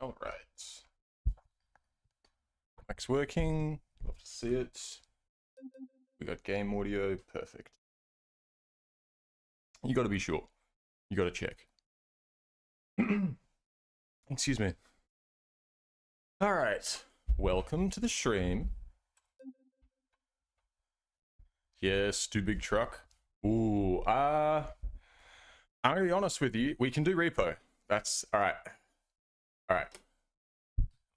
All right. Mic's working. Love to see it. We got game audio. Perfect. You got to be sure. You got to check. Excuse me. All right. Welcome to the stream. Yes, too big truck. Ooh, I'm gonna be honest with you. We can do repo. That's all right. All right.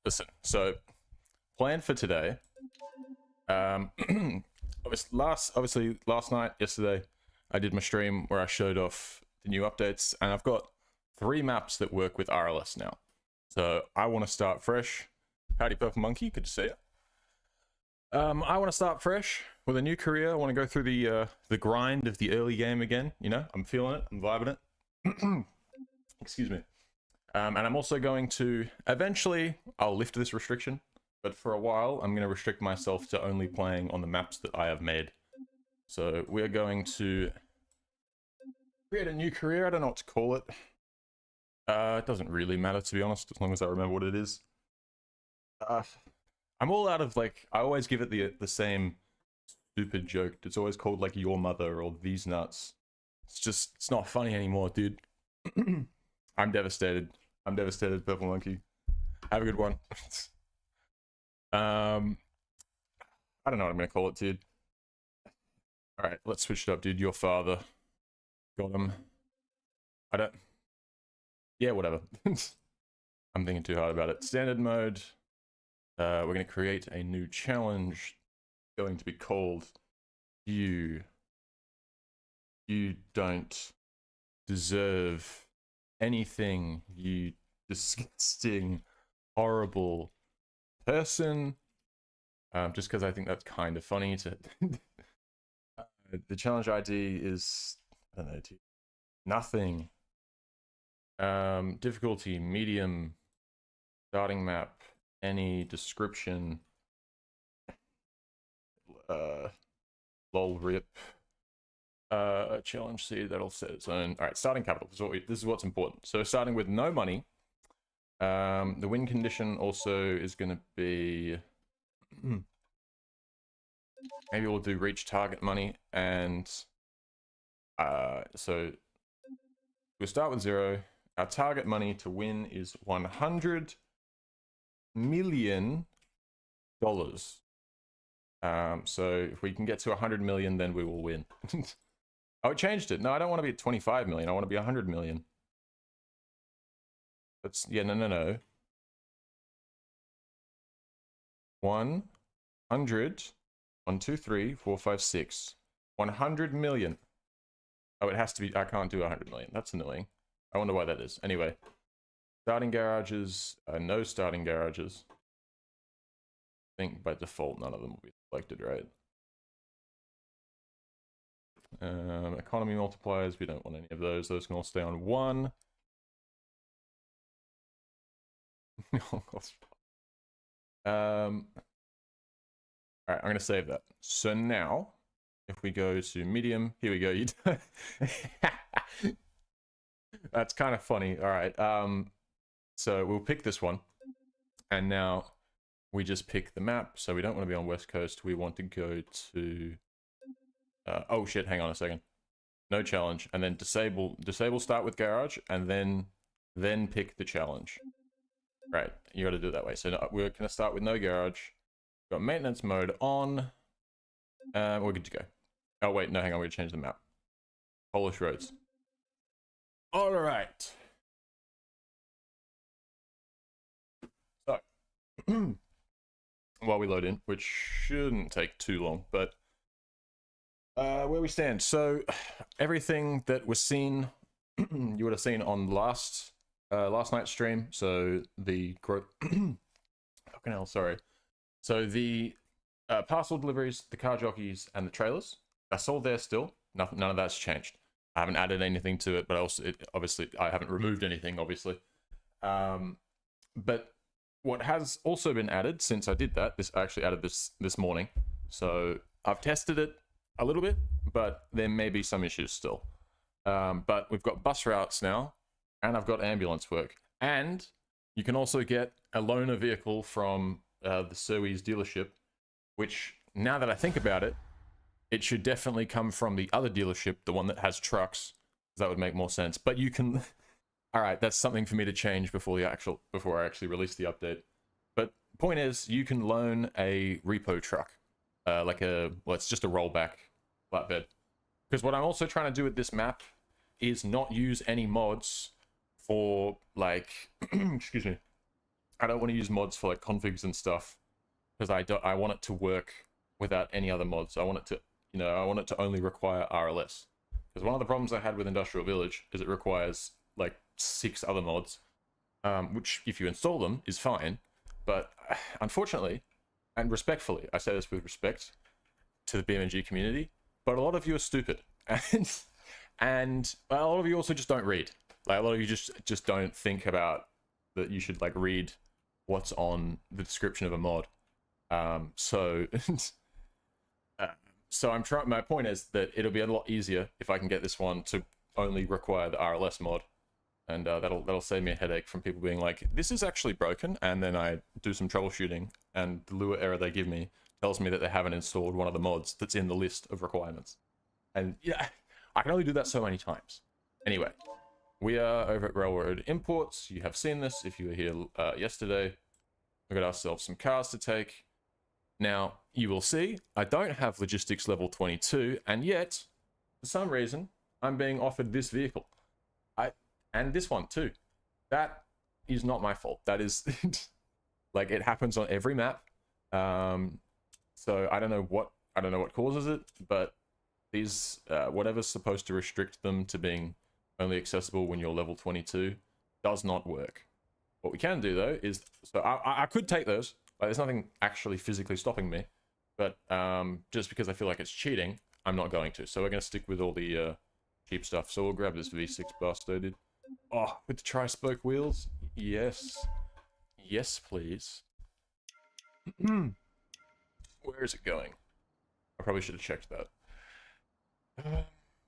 Listen. So, plan for today. Obviously last night, yesterday, I did my stream where I showed off the new updates, and I've got 3 maps that work with RLS now. So I want to start fresh. Howdy, Purple Monkey. Good to see you. I want to start fresh with a new career. I want to go through the grind of the early game again. You know, I'm feeling it. I'm vibing it. Excuse me. And I'm also going to eventually I'll lift this restriction, but for a while I'm going to restrict myself to only playing on the maps that I have made. So we're going to create a new career. I don't know what to call it. It doesn't really matter, to be honest, as long as I remember what it is. I'm all out of, like, I always give it the same stupid joke. It's always called, like, your mother or these nuts. It's not funny anymore, dude. I'm devastated. I'm devastated, Purple Monkey. Have a good one. I don't know what I'm gonna call it, dude. Alright, let's switch it up, dude. Your father. Got him. I don't... Yeah, whatever. I'm thinking too hard about it. Standard mode. We're going to create a new challenge. Going to be called You Don't Deserve Anything, you disgusting, horrible person. Just because I think that's kind of funny to... the challenge ID is, I don't know, nothing. Difficulty, medium, starting map, any description, lol rip, challenge C, that'll set its own. All right, starting capital, this is what's important. So starting with no money. The win condition also is going to be, maybe we'll do reach target money, and so we'll start with 0. Our target money to win is $100 million. So if we can get to 100 million, then we will win. Oh, it changed it. No, I don't want to be at 25 million. I want to be 100 million. That's, yeah, no. 100, 1, 2, 3, 4, 5, 6. 100 million. Oh, it has to be, I can't do 100 million. That's annoying. I wonder why that is. Anyway, starting garages, no starting garages. I think by default, none of them will be selected, right? Economy multipliers, we don't want any of those. Those can all stay on 1. Alright, I'm going to save that. So now, if we go to medium, here we go. That's kind of funny. Alright, so we'll pick this one. And now we just pick the map. So we don't want to be on West Coast. We want to go to... oh shit, hang on a second. No challenge. And then disable start with garage, and then pick the challenge. Right, you got to do it that way. So we're going to start with no garage. Got maintenance mode on. We're good to go. Oh wait, no, hang on, we're going to change the map. Polish roads. All right. So, while we load in, which shouldn't take too long, but where we stand. So everything that was seen, you would have seen on last night's stream. So the fucking hell, sorry. So the parcel deliveries, the car jockeys, and the trailers, that's all there still. None of that's changed. I haven't added anything to it, but obviously I haven't removed anything, obviously. But what has also been added since I did that, I actually added this morning. So I've tested it a little bit, but there may be some issues still. But we've got bus routes now, and I've got ambulance work, and You can also get a loaner vehicle from the Surwees dealership, which, now that I think about it, it should definitely come from the other dealership, the one that has trucks. That would make more sense. But you can... All right, that's something for me to change before I actually release the update. But point is, you can loan a repo truck, well, it's just a rollback flatbed. Because what I'm also trying to do with this map is not use any mods for, like, excuse me. I don't want to use mods for, like, configs and stuff, because I want it to work without any other mods. I want it to, I want it to only require RLS. Because one of the problems I had with Industrial Village is it requires, like, 6 other mods, which, if you install them, is fine. But unfortunately, and respectfully, I say this with respect to the BeamNG community, but a lot of you are stupid, and a lot of you also just don't read. Like, a lot of you just don't think about that you should, like, read what's on the description of a mod. So I'm trying. My point is that it'll be a lot easier if I can get this one to only require the RLS mod, and that'll save me a headache from people being like, "This is actually broken," and then I do some troubleshooting, and the Lua error they give me tells me that they haven't installed one of the mods that's in the list of requirements. And yeah, I can only do that so many times. Anyway, we are over at Railroad Imports. You have seen this if you were here yesterday. We got ourselves some cars to take. Now, you will see, I don't have logistics level 22, and yet, for some reason, I'm being offered this vehicle. And this one too. That is not my fault. That is, like, it happens on every map. So I don't know what causes it, but these, whatever's supposed to restrict them to being only accessible when you're level 22 does not work. What we can do though is, so I could take those. Like, there's nothing actually physically stopping me, but just because I feel like it's cheating, I'm not going to. So we're going to stick with all the cheap stuff. So we'll grab this V6 bus, dude. Oh, with the tri-spoke wheels? Yes. Yes, please. Where is it going? I probably should have checked that.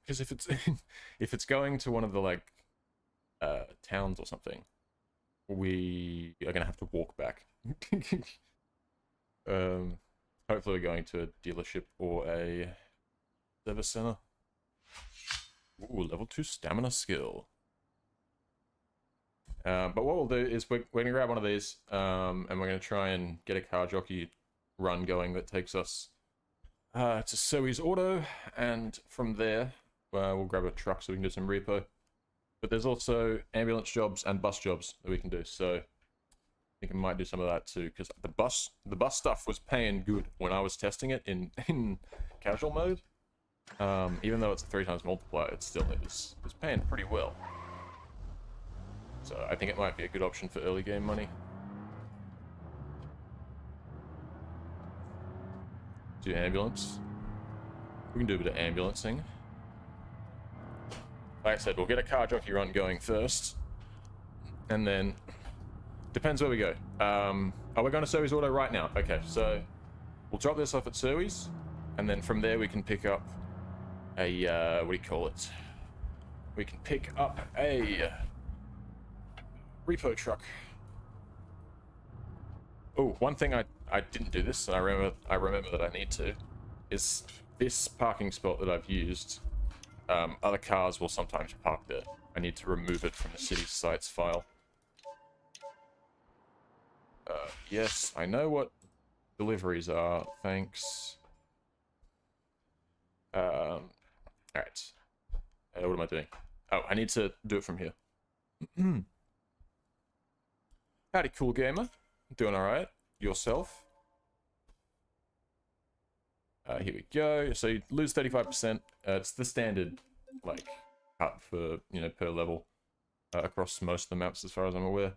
Because if it's if it's going to one of the, like, towns or something, we are gonna have to walk back. Hopefully we're going to a dealership or a service center. Ooh, level 2 stamina skill. But what we'll do is we're gonna grab one of these, and we're gonna try and get a car jockey run going that takes us to Surwees Auto, and from there we'll grab a truck so we can do some repo. But there's also ambulance jobs and bus jobs that we can do, so I think I might do some of that too, because the bus stuff was paying good when I was testing it in casual mode. Even though it's a 3 times multiplier, it was paying pretty well. So I think it might be a good option for early game money. Do ambulance. We can do a bit of ambulancing. Like I said, we'll get a car jockey run going first, and then depends where we go. We're going to Surwees Auto right now. Okay, so we'll drop this off at Surwees, and then from there we can pick up a what do you call it? We can pick up a repo truck. Oh, one thing I didn't do this, and I remember that I need to, is this parking spot that I've used. Other cars will sometimes park there. I need to remove it from the city sites file. Yes, I know what deliveries are, thanks. Alright. What am I doing? Oh, I need to do it from here. Howdy, cool gamer. Doing alright? Yourself? Here we go. So you lose 35%. It's the standard, like, cut for, per level across most of the maps as far as I'm aware.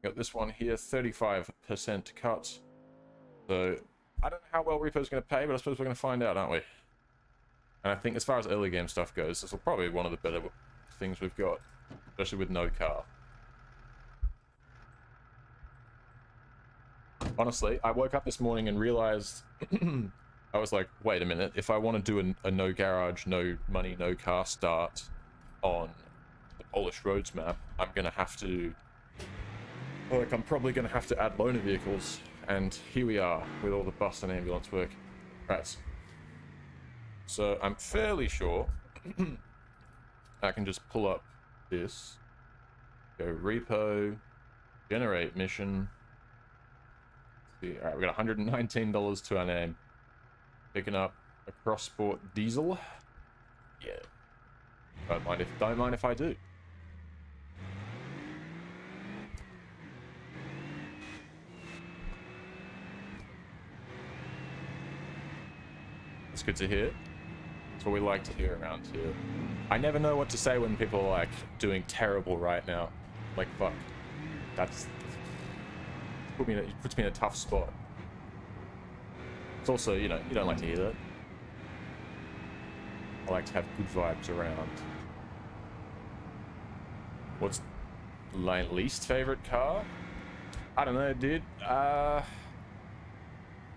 Got this one here, 35% cut. So I don't know how well Repo's going to pay, but I suppose we're going to find out, aren't we? And I think as far as early game stuff goes, this will probably be one of the better things we've got, especially with no car. Honestly, I woke up this morning and realized, I was like, wait a minute, if I want to do a no garage, no money, no car start on the Polish Roads map, I'm going to have to Like, I'm probably going to have to add loaner vehicles, and here we are with all the bus and ambulance work. Right. So I'm fairly sure I can just pull up this, go repo, generate mission. See, all right, we got $119 to our name. Picking up a cross-sport diesel. Yeah. Don't mind if I do. It's good to hear. That's what we like to hear around here. I never know what to say when people are like doing terrible right now. Like, fuck. That's it puts me in a tough spot. It's also, you know, you don't like to hear that. I like to have good vibes around. What's my least favorite car? I don't know, dude.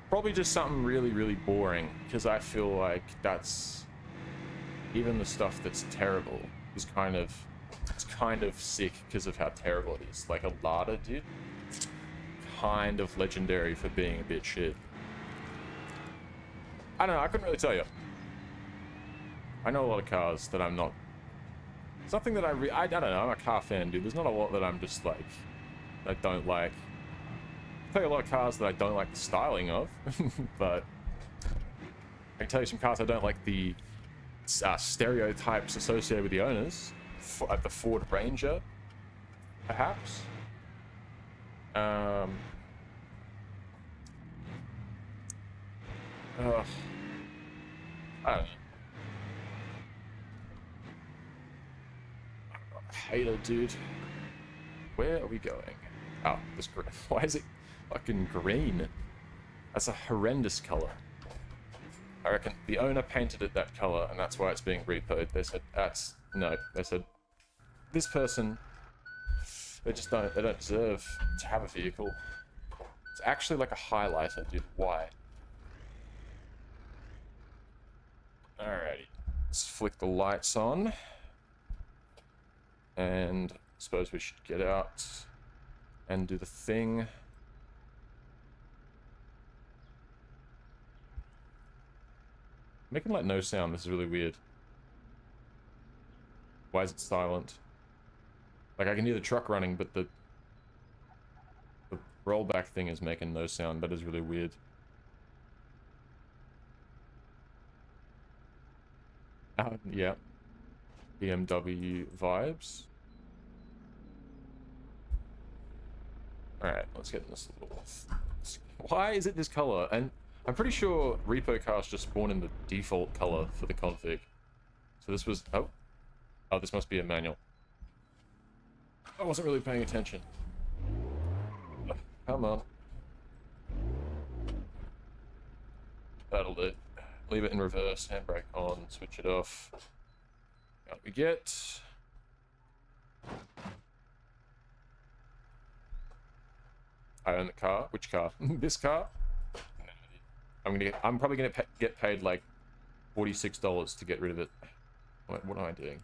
Probably just something really, really boring, because I feel like that's even the stuff that's terrible is kind of sick because of how terrible it is. Like a Lada, dude, kind of legendary for being a bit shit. I don't know. I couldn't really tell you. I know a lot of cars that I'm not. Something that I don't know. I'm a car fan, dude. There's not a lot that I'm just like I don't like. I'll tell you a lot of cars that I don't like the styling of, but I can tell you some cars I don't like the stereotypes associated with the owners. Like the Ford Ranger, perhaps. I don't know. Hater, dude. Where are we going? Oh, this green. Why is it fucking green? That's a horrendous color. I reckon the owner painted it that color, and that's why it's being repoed. They said, no. They said, this person, they don't deserve to have a vehicle. It's actually like a highlighter, dude. Why? Alrighty. Let's flick the lights on. And I suppose we should get out and do the thing. Making like no sound. This is really weird. Why is it silent? Like I can hear the truck running, but the rollback thing is making no sound. That is really weird. Yeah. BMW vibes. Alright, let's get in this little... Why is it this color? And I'm pretty sure repo cars just spawn in the default color for the config. So this was... Oh, this must be a manual. I wasn't really paying attention. Come on. That'll do. Leave it in reverse, handbrake on, switch it off. What we get? I own the car. Which car? This car? I'm probably gonna get paid like $46 to get rid of it. What am I doing?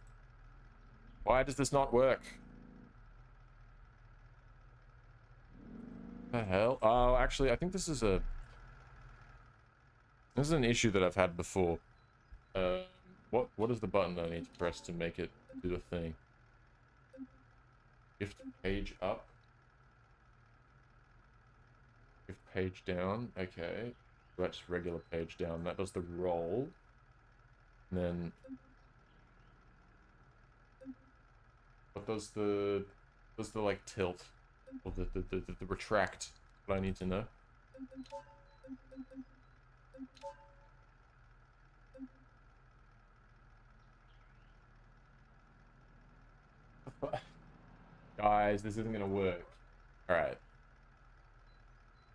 Why does this not work? The hell? Oh, actually, I think this is an issue that I've had before. What is the button that I need to press to make it do the thing? Shift page up. Shift page down. Okay. So that's regular page down. That does the roll. And then what does the like tilt or the retract? What I need to know. Guys, this isn't gonna work. Alright.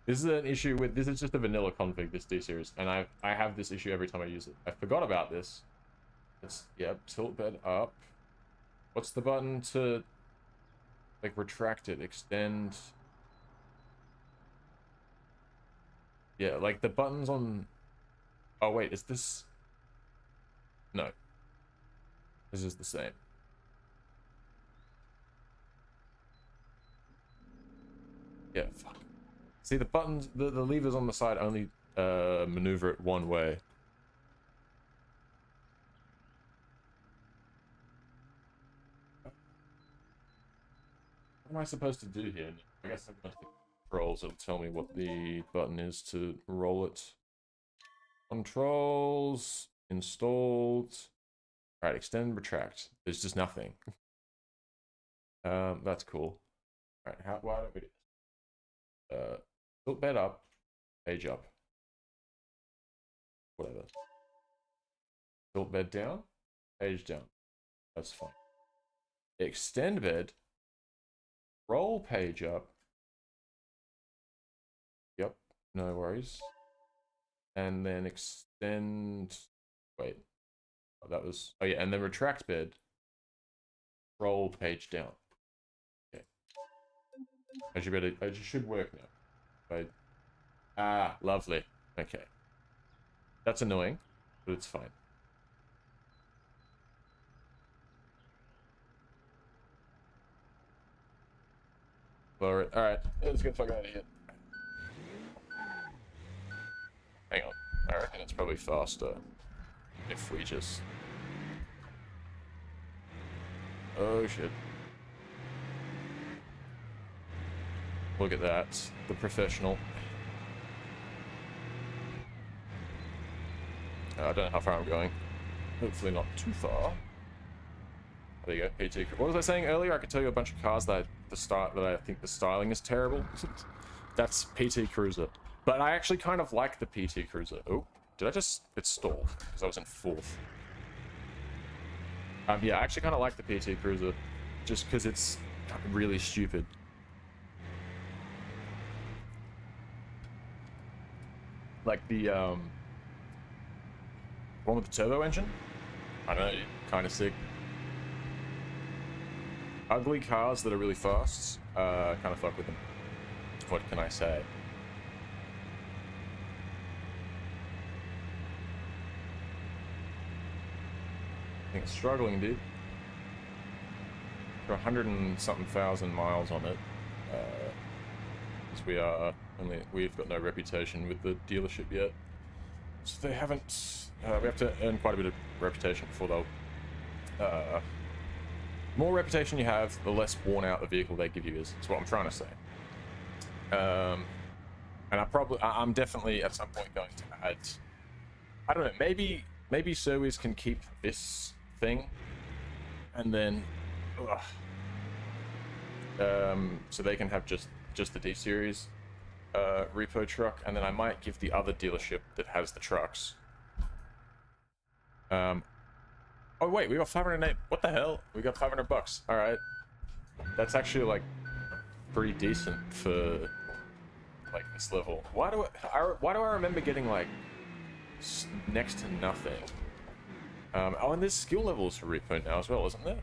This is an issue with... This is just a vanilla config, this D-series. And I have this issue every time I use it. I forgot about this. It's... Yep, tilt bed up. What's the button to... like, retract it? Extend... Yeah, like, the buttons on... Oh, wait, is this... No. This is the same. Yeah, fuck. See, the buttons, the levers on the side only maneuver it one way. What am I supposed to do here? I guess I'm going to controls. It'll tell me what the button is to roll it. Controls installed. All right, extend, retract. There's just nothing. That's cool. All right, why don't we do this? Tilt bed up, page up. Whatever. Tilt bed down, page down. That's fine. Extend bed, roll page up. Yep, no worries. And then extend. Wait. Oh, that was. Oh, yeah, and then retract bed, roll page down. Okay. It should work now. Right. Ah, lovely. Okay. That's annoying, but it's fine. Lower it. Alright, let's get the fuck out of here. Hang on. I reckon it's probably faster if we just... Oh shit. Look at that. The professional. I don't know how far I'm going. Hopefully not too far. There you go, PT. What was I saying earlier? I could tell you a bunch of cars that I think the styling is terrible. That's PT Cruiser. But I actually kind of like the PT Cruiser. Oh, did I just... It's stalled, because I was in 4th. Yeah, I actually kind of like the PT Cruiser, just because it's really stupid. Like the, one with the turbo engine? I don't know, kind of sick. Ugly cars that are really fast, kind of fuck with them. What can I say? I think it's struggling, dude. For 100 and something thousand miles on it. Because we've got no reputation with the dealership yet. So they haven't, we have to earn quite a bit of reputation before they'll, more reputation you have, the less worn out the vehicle they give you is what I'm trying to say. And I'm definitely at some point going to add, I don't know, maybe Serwies can keep this thing, and then, so they can have just the D series repo truck, and then I might give the other dealership that has the trucks. Oh wait, we got 508. What the hell? We got $500. All right, that's actually like pretty decent for like this level. Why do I remember getting like next to nothing? Oh, and there's skill levels for repo now as well, isn't there?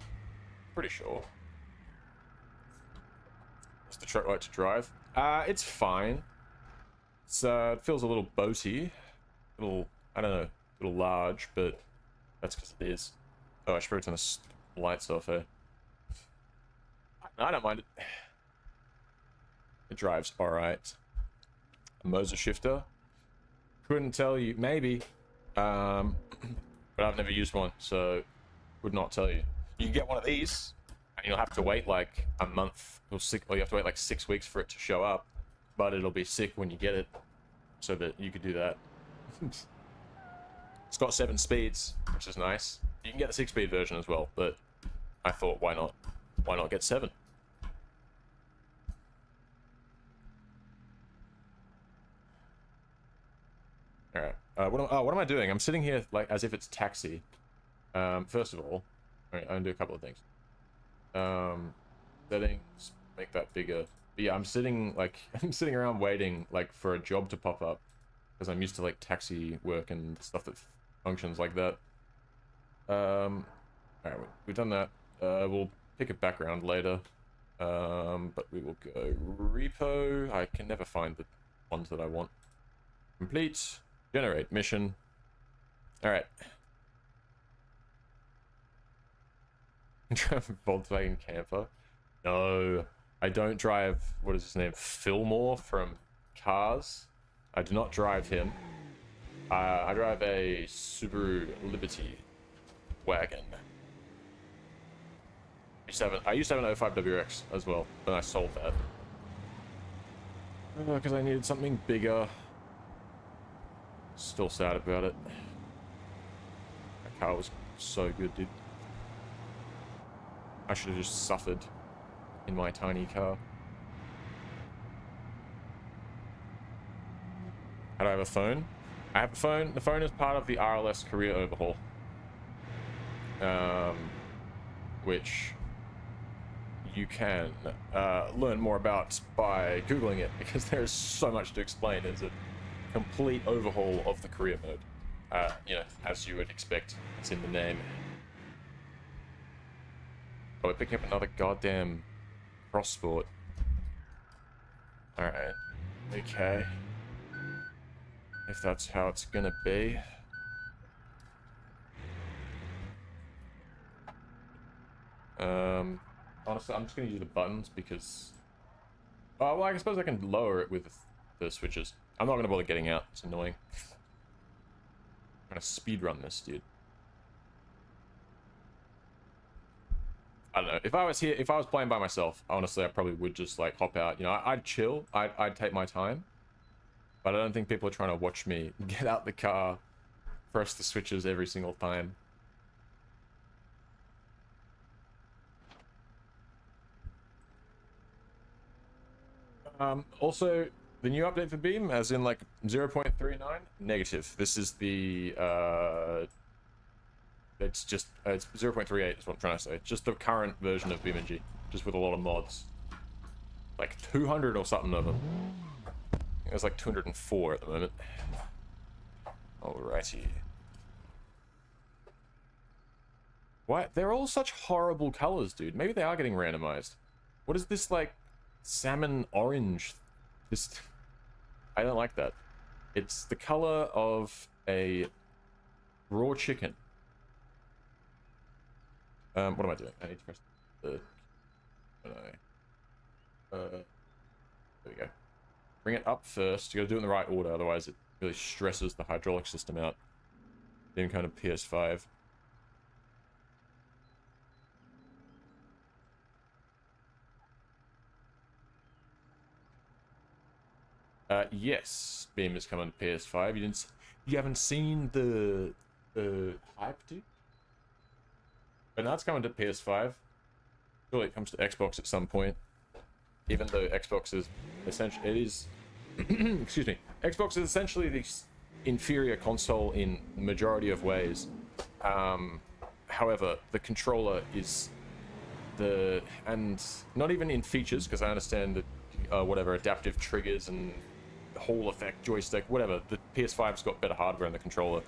Pretty sure. What's the truck like to drive? It's fine. It's it feels a little boaty, a little, I don't know, a little large, but that's because it is. Oh, I should probably turn the lights off, eh? I don't mind it. It drives alright. A Moser shifter? Couldn't tell you. Maybe. But I've never used one, so would not tell you. You can get one of these, and you'll have to wait like a month or you have to wait like 6 weeks for it to show up. But it'll be sick when you get it, so that you could do that. It's got 7 speeds, which is nice. You can get the 6-speed version as well, but I thought, why not? Why not get 7? All right. What am I doing? I'm sitting here like as if it's Taxi. First of all, I'm gonna do a couple of things. Settings, make that bigger. But yeah, I'm sitting around waiting like for a job to pop up because I'm used to like taxi work and stuff that functions like that. All right, we've done that. We'll pick a background later. But we will go repo. I can never find the ones that I want. Complete. Generate mission. All right. Volkswagen camper. No. I don't drive, what is his name, Fillmore from Cars. I do not drive him. I drive a Subaru Liberty wagon. I used to have an 05 WRX as well, but I sold that. Because I needed something bigger. Still sad about it. That car was so good, dude. I should have just suffered in my tiny car. How do I have a phone? I have a phone. The phone is part of the RLS career overhaul. Which you can learn more about by Googling it, because there is so much to explain. It's a complete overhaul of the career mode. You know, as you would expect. It's in the name. Oh, we're picking up another goddamn cross sport. Alright. Okay. If that's how it's gonna be. Honestly, I'm just gonna use the buttons because... Oh, well, I suppose I can lower it with the switches. I'm not gonna bother getting out. It's annoying. I'm gonna speedrun this, dude. I don't know. If I was here, if I was playing by myself, honestly, I probably would just, like, hop out. You know, I'd chill. I'd take my time. But I don't think people are trying to watch me get out the car, press the switches every single time. Also, the new update for Beam, as in like 0.39, negative. This is the, it's just, it's 0.38 is what I'm trying to say. It's just the current version of BeamNG, just with a lot of mods. Like 200 or something of them. There's like 204 at the moment. Alrighty. Why? They're all such horrible colors, dude. Maybe they are getting randomized. What is this, like, salmon orange? This... I don't like that. It's the color of a raw chicken. What am I doing? I need to press the... there we go. Bring it up first. You gotta do it in the right order, otherwise it really stresses the hydraulic system out. Then kind of PS5. Yes, Beam has come on PS5. You haven't seen the hype, dude? But now it's coming to PS5. Surely it comes to Xbox at some point. Even though Xbox is essentially, it is, excuse me, Xbox is essentially the inferior console in the majority of ways. However, the controller is and not even in features, because I understand that whatever adaptive triggers and Hall effect joystick, whatever, the PS5's got better hardware in the controller,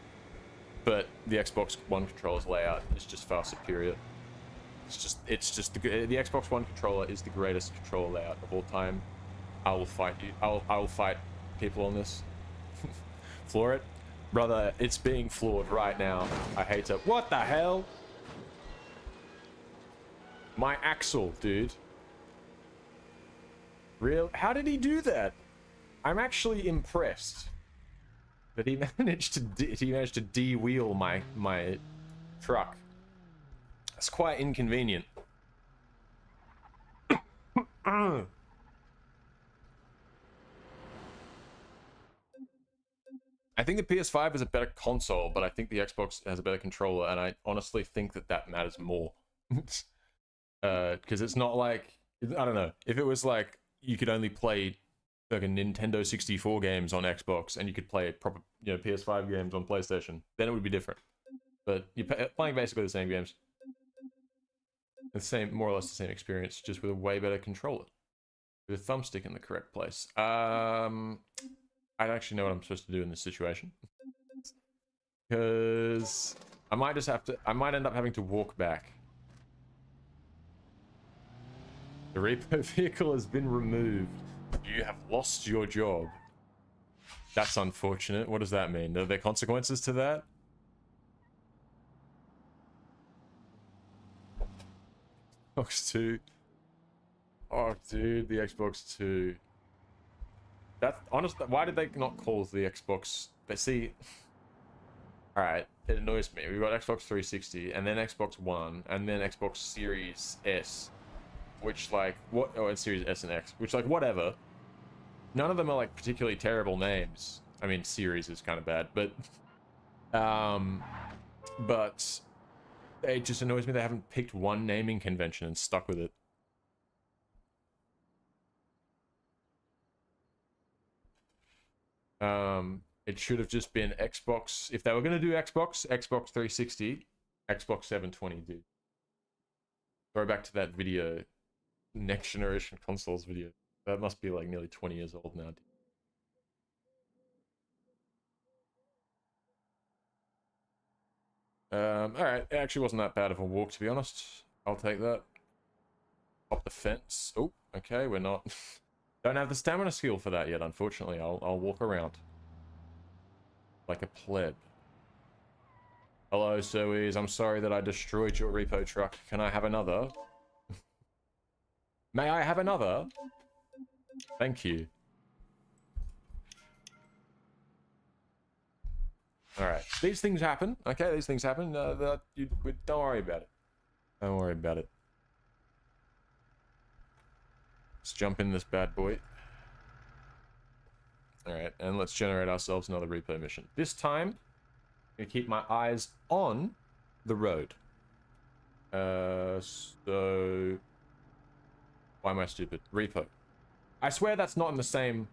but the Xbox One controller's layout is just far superior. It's just the Xbox One controller is the greatest controller layout of all time. I will fight you. I will fight people on this. Floor it, brother. It's being floored right now. I hate to. What the hell? My axle, dude. Real? How did he do that? I'm actually impressed that he managed to de-wheel my truck. That's quite inconvenient. I think the PS5 is a better console, but I think the Xbox has a better controller, and I honestly think that that matters more. Because it's not like, I don't know, if it was like you could only play like a Nintendo 64 games on Xbox and you could play proper, you know, PS5 games on PlayStation, then it would be different. But you're playing basically the same games. The same, more or less the same experience, just with a way better controller. With a thumbstick in the correct place. I actually know what I'm supposed to do in this situation. Because I might just have to, I might end up having to walk back. The repo vehicle has been removed. You have lost your job. That's unfortunate. What does that mean? Are there consequences to that? Box 2. Oh, dude, the Xbox 2. That's honest. Why did they not call the Xbox? They see. All right, it annoys me. We've got Xbox 360, and then Xbox One, and then Xbox Series S, which like what? Oh, and Series S and X, which like whatever. None of them are like particularly terrible names. I mean, Series is kind of bad, but it just annoys me they haven't picked one naming convention and stuck with it. It should have just been Xbox. If they were going to do Xbox 360, Xbox 720, dude. Go back to that video, next generation consoles video. That must be like nearly 20 years old now, dude. Alright, it actually wasn't that bad of a walk, to be honest. I'll take that. Up the fence. Oh, okay, we're not... Don't have the stamina skill for that yet, unfortunately. I'll walk around. Like a pleb. Hello, Soes. I'm sorry that I destroyed your repo truck. Can I have another? May I have another? Thank you. Alright, these things happen, okay? These things happen. Don't worry about it. Don't worry about it. Let's jump in this bad boy. Alright, and let's generate ourselves another repo mission. This time, I'm gonna keep my eyes on the road. So... Why am I stupid? Repo. I swear that's not in the same...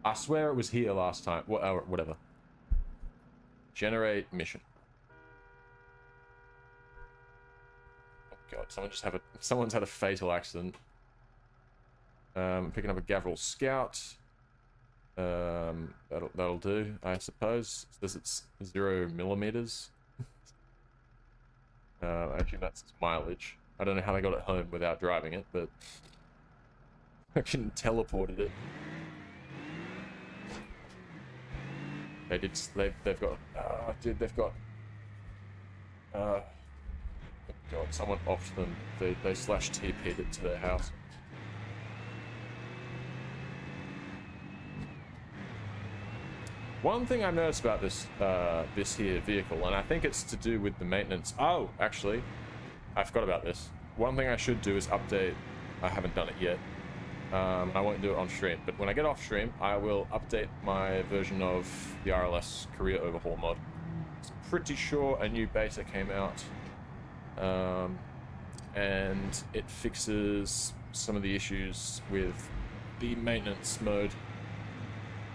I swear it was here last time. Whatever. Generate mission. Oh god, someone's had a fatal accident. Picking up a Gavril Scout. That'll do, I suppose. It says it's 0 millimeters. Actually, that's its mileage. I don't know how they got it home without driving it, but I can teleported it. They've got, dude, they've got, oh god, someone offed them. They slash TP'd it to their house. One thing I've noticed about this here vehicle, and I think it's to do with the maintenance. Oh, actually, I forgot about this. One thing I should do is update. I haven't done it yet. I won't do it on stream, but when I get off stream, I will update my version of the RLS career overhaul mod. I'm pretty sure a new beta came out, and it fixes some of the issues with the maintenance mode.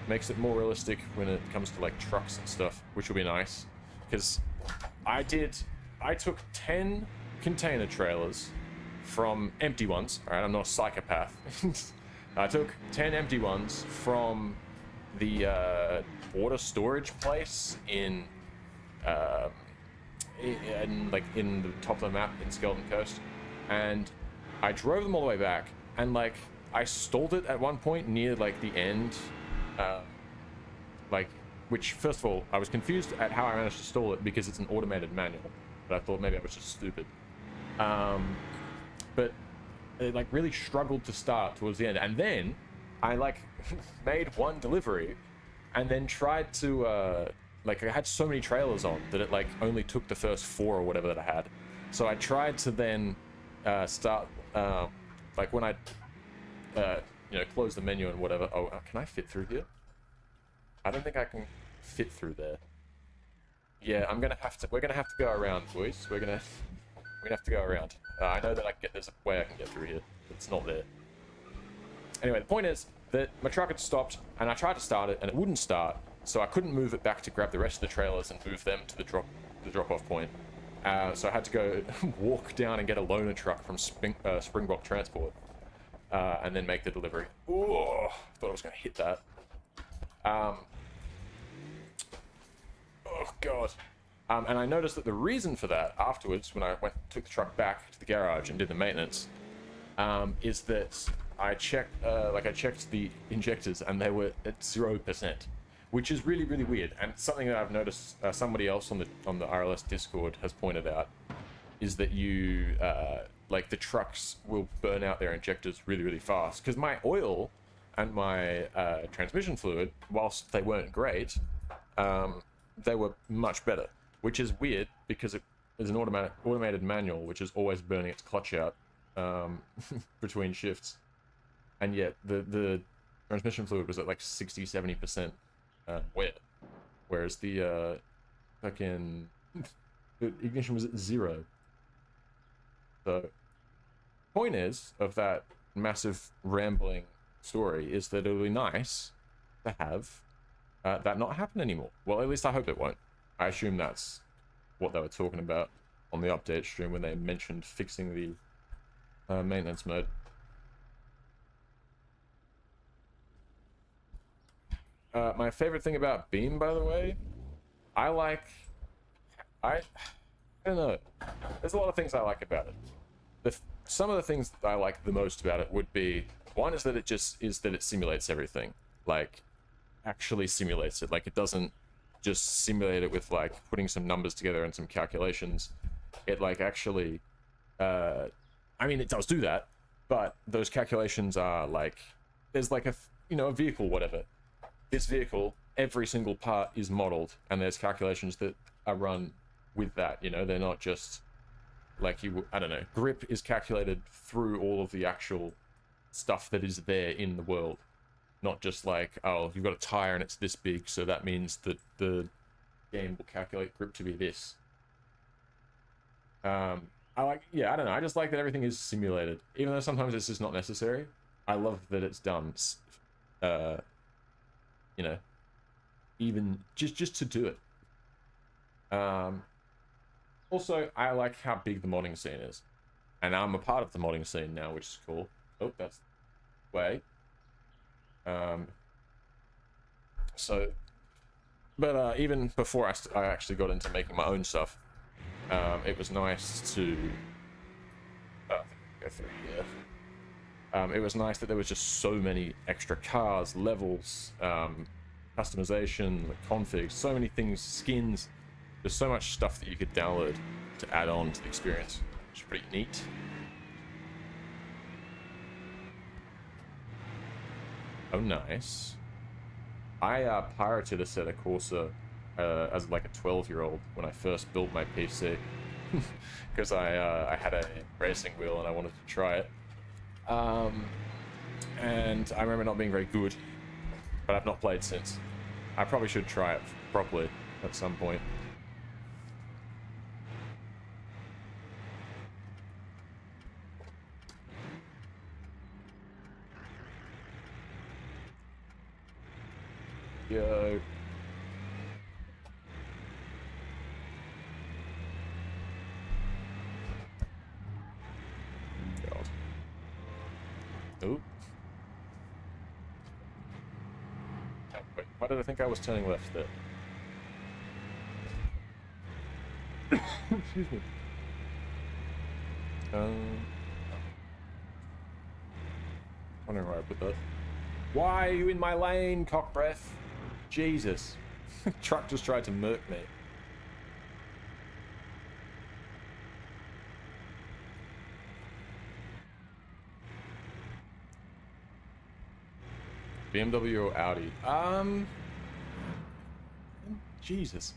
Makes it more realistic when it comes to like trucks and stuff, which will be nice. Because I took 10 container trailers from empty ones. All right, I'm not a psychopath. I took 10 empty ones from the water storage place in the top of the map in Skeleton Coast, and I drove them all the way back, and like I stalled it at one point near like the end. Which, first of all, I was confused at how I managed to stall it because it's an automated manual, but I thought maybe I was just stupid. But it like really struggled to start towards the end, and then I like made one delivery, and then tried to like I had so many trailers on that it like only took the first 4 or whatever that I had. So I tried to then start like when I close the menu and whatever. Oh, can I fit through here? I don't think I can fit through there. Yeah, we're gonna have to go around, boys. We're gonna have to go around. I know that there's a way I can get through here. It's not there. Anyway, the point is that my truck had stopped, and I tried to start it, and it wouldn't start, so I couldn't move it back to grab the rest of the trailers and move them to the drop-off point. So I had to go walk down and get a loaner truck from Springbok Transport, and then make the delivery. Ooh, thought I was gonna hit that. Oh god. And I noticed that the reason for that afterwards, when I took the truck back to the garage and did the maintenance, is that I checked the injectors and they were at 0%, which is really, really weird. And something that I've noticed somebody else on the RLS Discord has pointed out is that you like the trucks will burn out their injectors really, really fast. Because my oil and my transmission fluid, whilst they weren't great, they were much better, which is weird because it is an automated manual, which is always burning its clutch out between shifts. And yet the transmission fluid was at like 60-70% wet, whereas the fucking the ignition was at 0. So point is of that massive rambling story is that it'll be nice to have that not happen anymore. Well, at least I hope it won't. I assume that's what they were talking about on the update stream when they mentioned fixing the maintenance mode. My favorite thing about Beam, by the way, I don't know. There's a lot of things I like about it. Some of the things that I like the most about it would be, one is that it simulates everything. Like, actually simulates it. Like, it doesn't just simulate it with, like, putting some numbers together and some calculations. It, like, actually, I mean, it does do that, but those calculations are, like, there's, like, a vehicle, whatever. This vehicle, every single part is modeled, and there's calculations that are run with that, you know? They're not just, like, I don't know, grip is calculated through all of the actual stuff that is there in the world. Not just like, oh, you've got a tire and it's this big, so that means that the game will calculate grip to be this. I don't know, I just like that everything is simulated. Even though sometimes it's just not necessary, I love that it's done, you know, even just to do it. Also, I like how big the modding scene is. And I'm a part of the modding scene now, which is cool. Oh, that's the way. Even before I actually got into making my own stuff, it was nice to go through here. It was nice that there was just so many extra cars, levels, customization, configs, so many things, skins. There's so much stuff that you could download to add on to the experience, which is pretty neat. Oh, nice. I pirated Assetto Corsa as like a 12-year-old when I first built my PC. Because I had a racing wheel and I wanted to try it. And I remember not being very good, but I've not played since. I probably should try it properly at some point. Yo. God. Oop. Oh, wait, why did I think I was turning left there? Excuse me. Wondering where I put that. Why are you in my lane, cock breath? Jesus. Truck just tried to murk me. BMW or Audi? Jesus.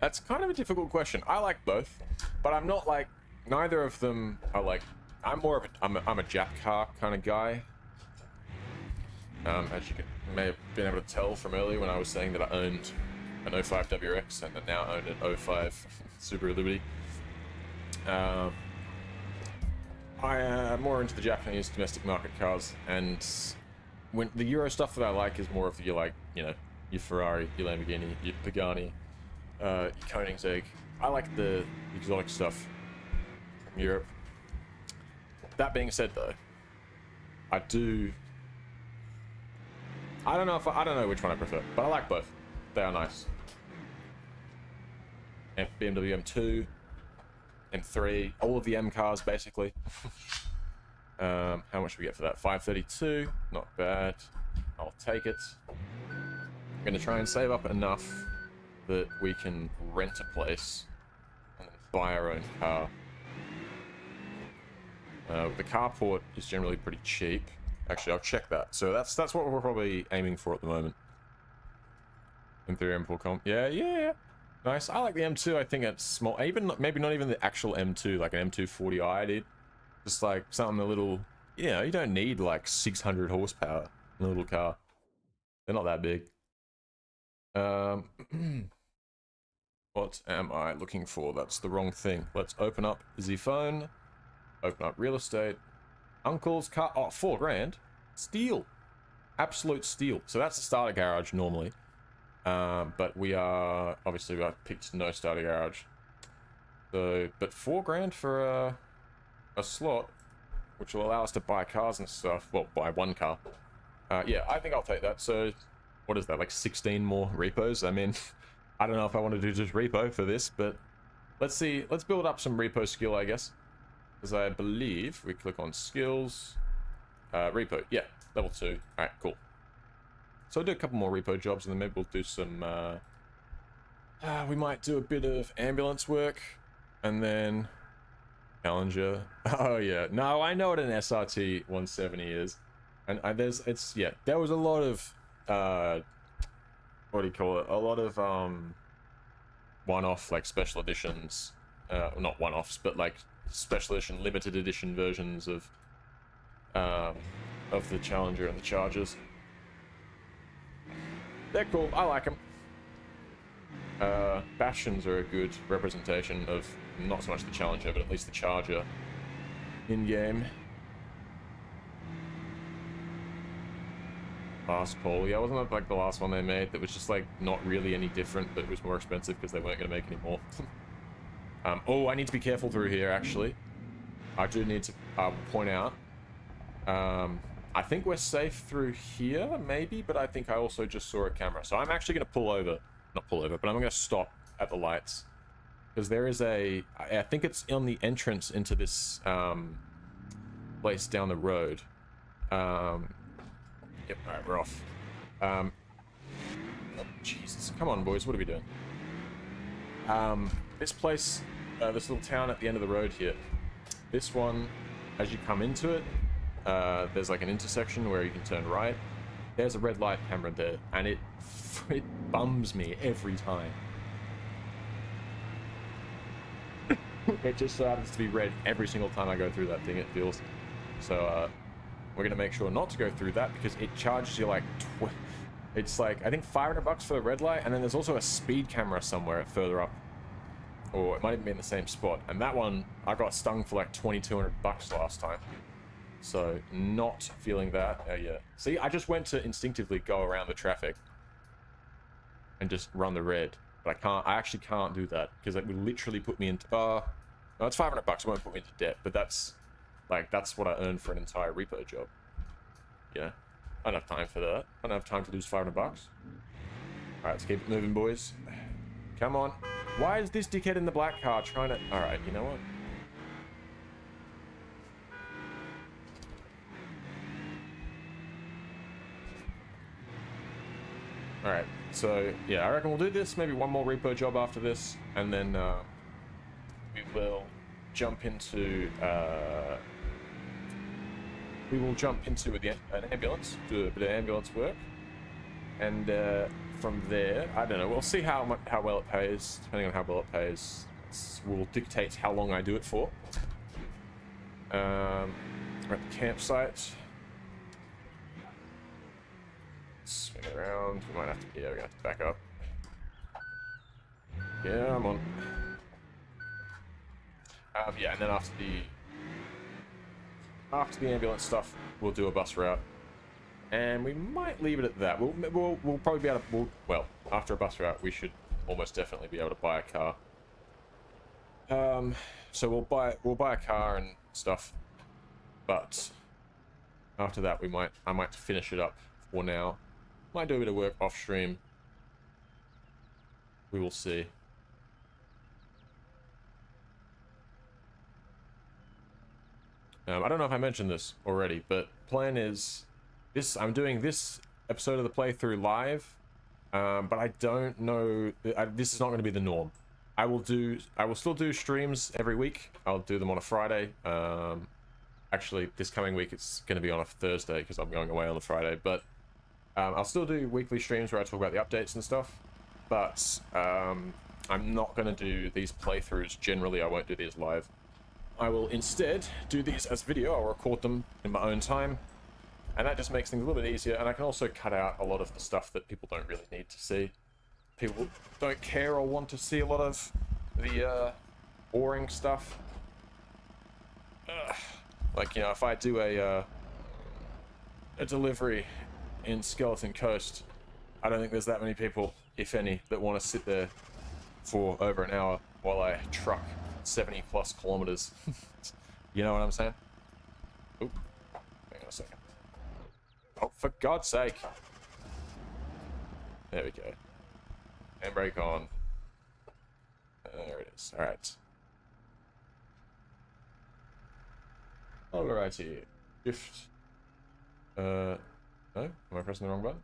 That's kind of a difficult question. I like both, but I'm not like, neither of them are like, I'm more of a, I'm a Jap car kind of guy. As you may have been able to tell from earlier when I was saying that I owned an 05 WRX and I now own an 05 Subaru Liberty. I am more into the Japanese domestic market cars, and when the Euro stuff that I like is more of your, like, you know, your Ferrari, your Lamborghini, your Pagani, your Koenigsegg. I like the exotic stuff from Europe. That being said, though, I don't know which one I prefer, but I like both. They are nice. BMW M2, M3, all of the M cars basically. How much do we get for that? 532, not bad. I'll take it. I'm gonna try and save up enough that we can rent a place and then buy our own car. The carport is generally pretty cheap. Actually, I'll check that. So that's what we're probably aiming for at the moment. M3 M4 comp. Yeah. Nice. I like the M2. I think it's small. Even maybe not even the actual M2, like an M240i, dude. Just like something a little. You know, you don't need like 600 horsepower in a little car. They're not that big. What am I looking for? That's the wrong thing. Let's open up the phone. Open up real estate. Uncle's car. Oh, $4,000. Steal. Absolute steal. So that's the starter garage normally. But we are obviously I picked no starter garage. So, but $4,000 for a slot, which will allow us to buy cars and stuff. Well, buy one car. Yeah, I think I'll take that. So, what is that? Like 16 more repos? I mean, I don't know if I want to do just repo for this, but let's see. Let's build up some repo skill, I guess. Because I believe we click on skills, repo. Yeah, level 2. All right, cool. So I'll do a couple more repo jobs, and then maybe we'll do some. We might do a bit of ambulance work, and then Challenger. Oh yeah, no, I know what an SRT 170 is, and there was a lot of what do you call it? A lot of one-off like special editions, not one-offs, but like special edition, limited edition versions of the Challenger and the Chargers. They're cool. I like them. Bastions are a good representation of not so much the Challenger, but at least the Charger in-game. Fast Pole. Yeah, wasn't that like the last one they made that was just like not really any different, but it was more expensive because they weren't going to make any more? Oh, I need to be careful through here, actually. I do need to point out. I think we're safe through here, maybe, but I think I also just saw a camera. So I'm actually going to pull over. Not pull over, but I'm going to stop at the lights. Because there is I think it's on the entrance into this place down the road. Yep, alright, we're off. Oh, Jesus. Come on, boys, what are we doing? This place, this little town at the end of the road here. This one, as you come into it, there's like an intersection where you can turn right. There's a red light camera there, and it bums me every time. It just happens to be red every single time I go through that thing, it feels. So, we're gonna make sure not to go through that because it charges you like, it's like, I think $500 for the red light, and then there's also a speed camera somewhere further up. Or it might even be in the same spot. And that one, I got stung for like $2,200 last time. So, not feeling that. Yeah. See, I just went to instinctively go around the traffic and just run the red. But I actually can't do that because it would literally put me into, no, it's $500, it won't put me into debt, but that's what I earned for an entire repo job. Yeah, I don't have time for that. I don't have time to lose $500. Alright, let's keep it moving, boys. Come on. Why is this dickhead in the black car trying to, alright, you know what? Alright, so, yeah, I reckon we'll do this, maybe one more repo job after this, and then, we will jump into, an ambulance, do a bit of ambulance work, and, from there, I don't know, we'll see how well it pays. Depending on how well it pays, will dictate how long I do it for. We're at the campsite. Swing around. We might have to. Yeah, we're gonna have to back up. Yeah, I'm on. Yeah, and then after the ambulance stuff, we'll do a bus route, and we might leave it at that. We'll probably be able to. Well, after a bus route, we should almost definitely be able to buy a car. So we'll buy a car and stuff, but after that, I might finish it up for now. Might do a bit of work off stream. We will see. I don't know if I mentioned this already, but plan is this. I'm doing this episode of the playthrough live, but I don't know. This is not going to be the norm. I will still do streams every week. I'll do them on a Friday. Actually, this coming week it's going to be on a Thursday because I'm going away on the Friday. But I'll still do weekly streams where I talk about the updates and stuff. But I'm not going to do these playthroughs. Generally, I won't do these live. I will instead do these as video. I'll record them in my own time. And that just makes things a little bit easier. And I can also cut out a lot of the stuff that people don't really need to see. People don't care or want to see a lot of the boring stuff. Like, you know, if I do a delivery in Skeleton Coast, I don't think there's that many people, if any, that want to sit there for over an hour while I truck 70 plus kilometers. You know what I'm saying? Oop. Hang on a second. Oh, for God's sake. There we go. Handbrake on. There it is. Alright. Alrighty. Shift. No? Am I pressing the wrong button?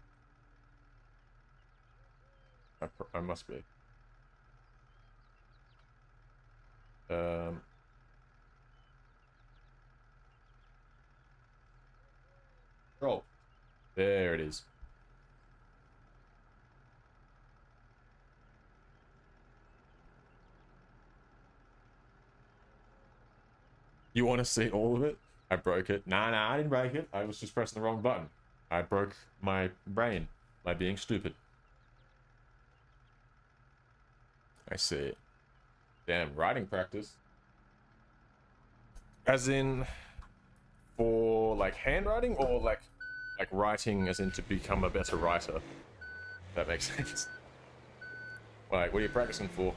I must be. Control. There it is. You want to see all of it? I broke it. Nah, I didn't break it. I was just pressing the wrong button. I broke my brain by being stupid. I see. Damn, writing practice. As in, for like handwriting, or like writing as in to become a better writer? That makes sense. Like, what are you practicing for?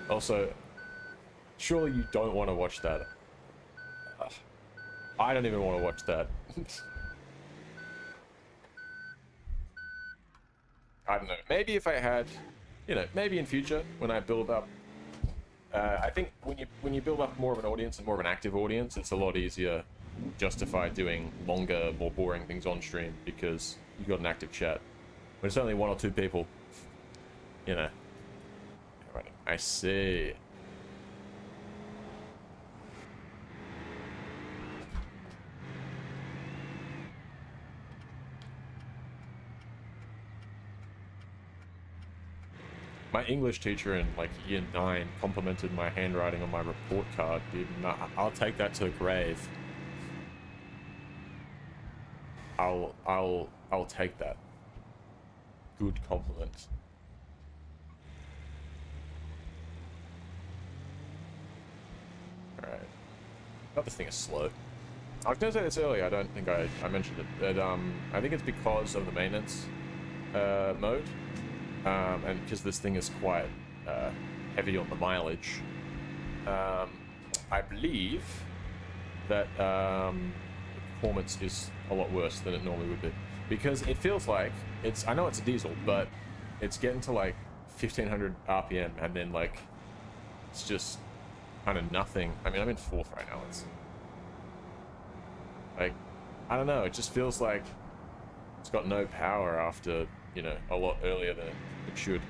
Also, surely you don't want to watch that. I don't even want to watch that. I don't know. Maybe if I had, you know, maybe in future when I build up. I think when you build up more of an audience and more of an active audience, it's a lot easier to justify doing longer, more boring things on stream because you've got an active chat. When it's only one or two people, you know. I see. My English teacher in like year 9 complimented my handwriting on my report card, dude. Nah, I'll take that to the grave. I'll take that. Good compliment. Alright. God, this thing is slow. I was gonna say this earlier, I don't think I mentioned it, but I think it's because of the maintenance mode. And because this thing is quite heavy on the mileage, I believe that the performance is a lot worse than it normally would be. Because it feels like it's, I know it's a diesel, but it's getting to like 1500 RPM and then like it's just kind of nothing. I mean, I'm in 4th right now. It's like, I don't know, it just feels like it's got no power after, you know, a lot earlier than it should.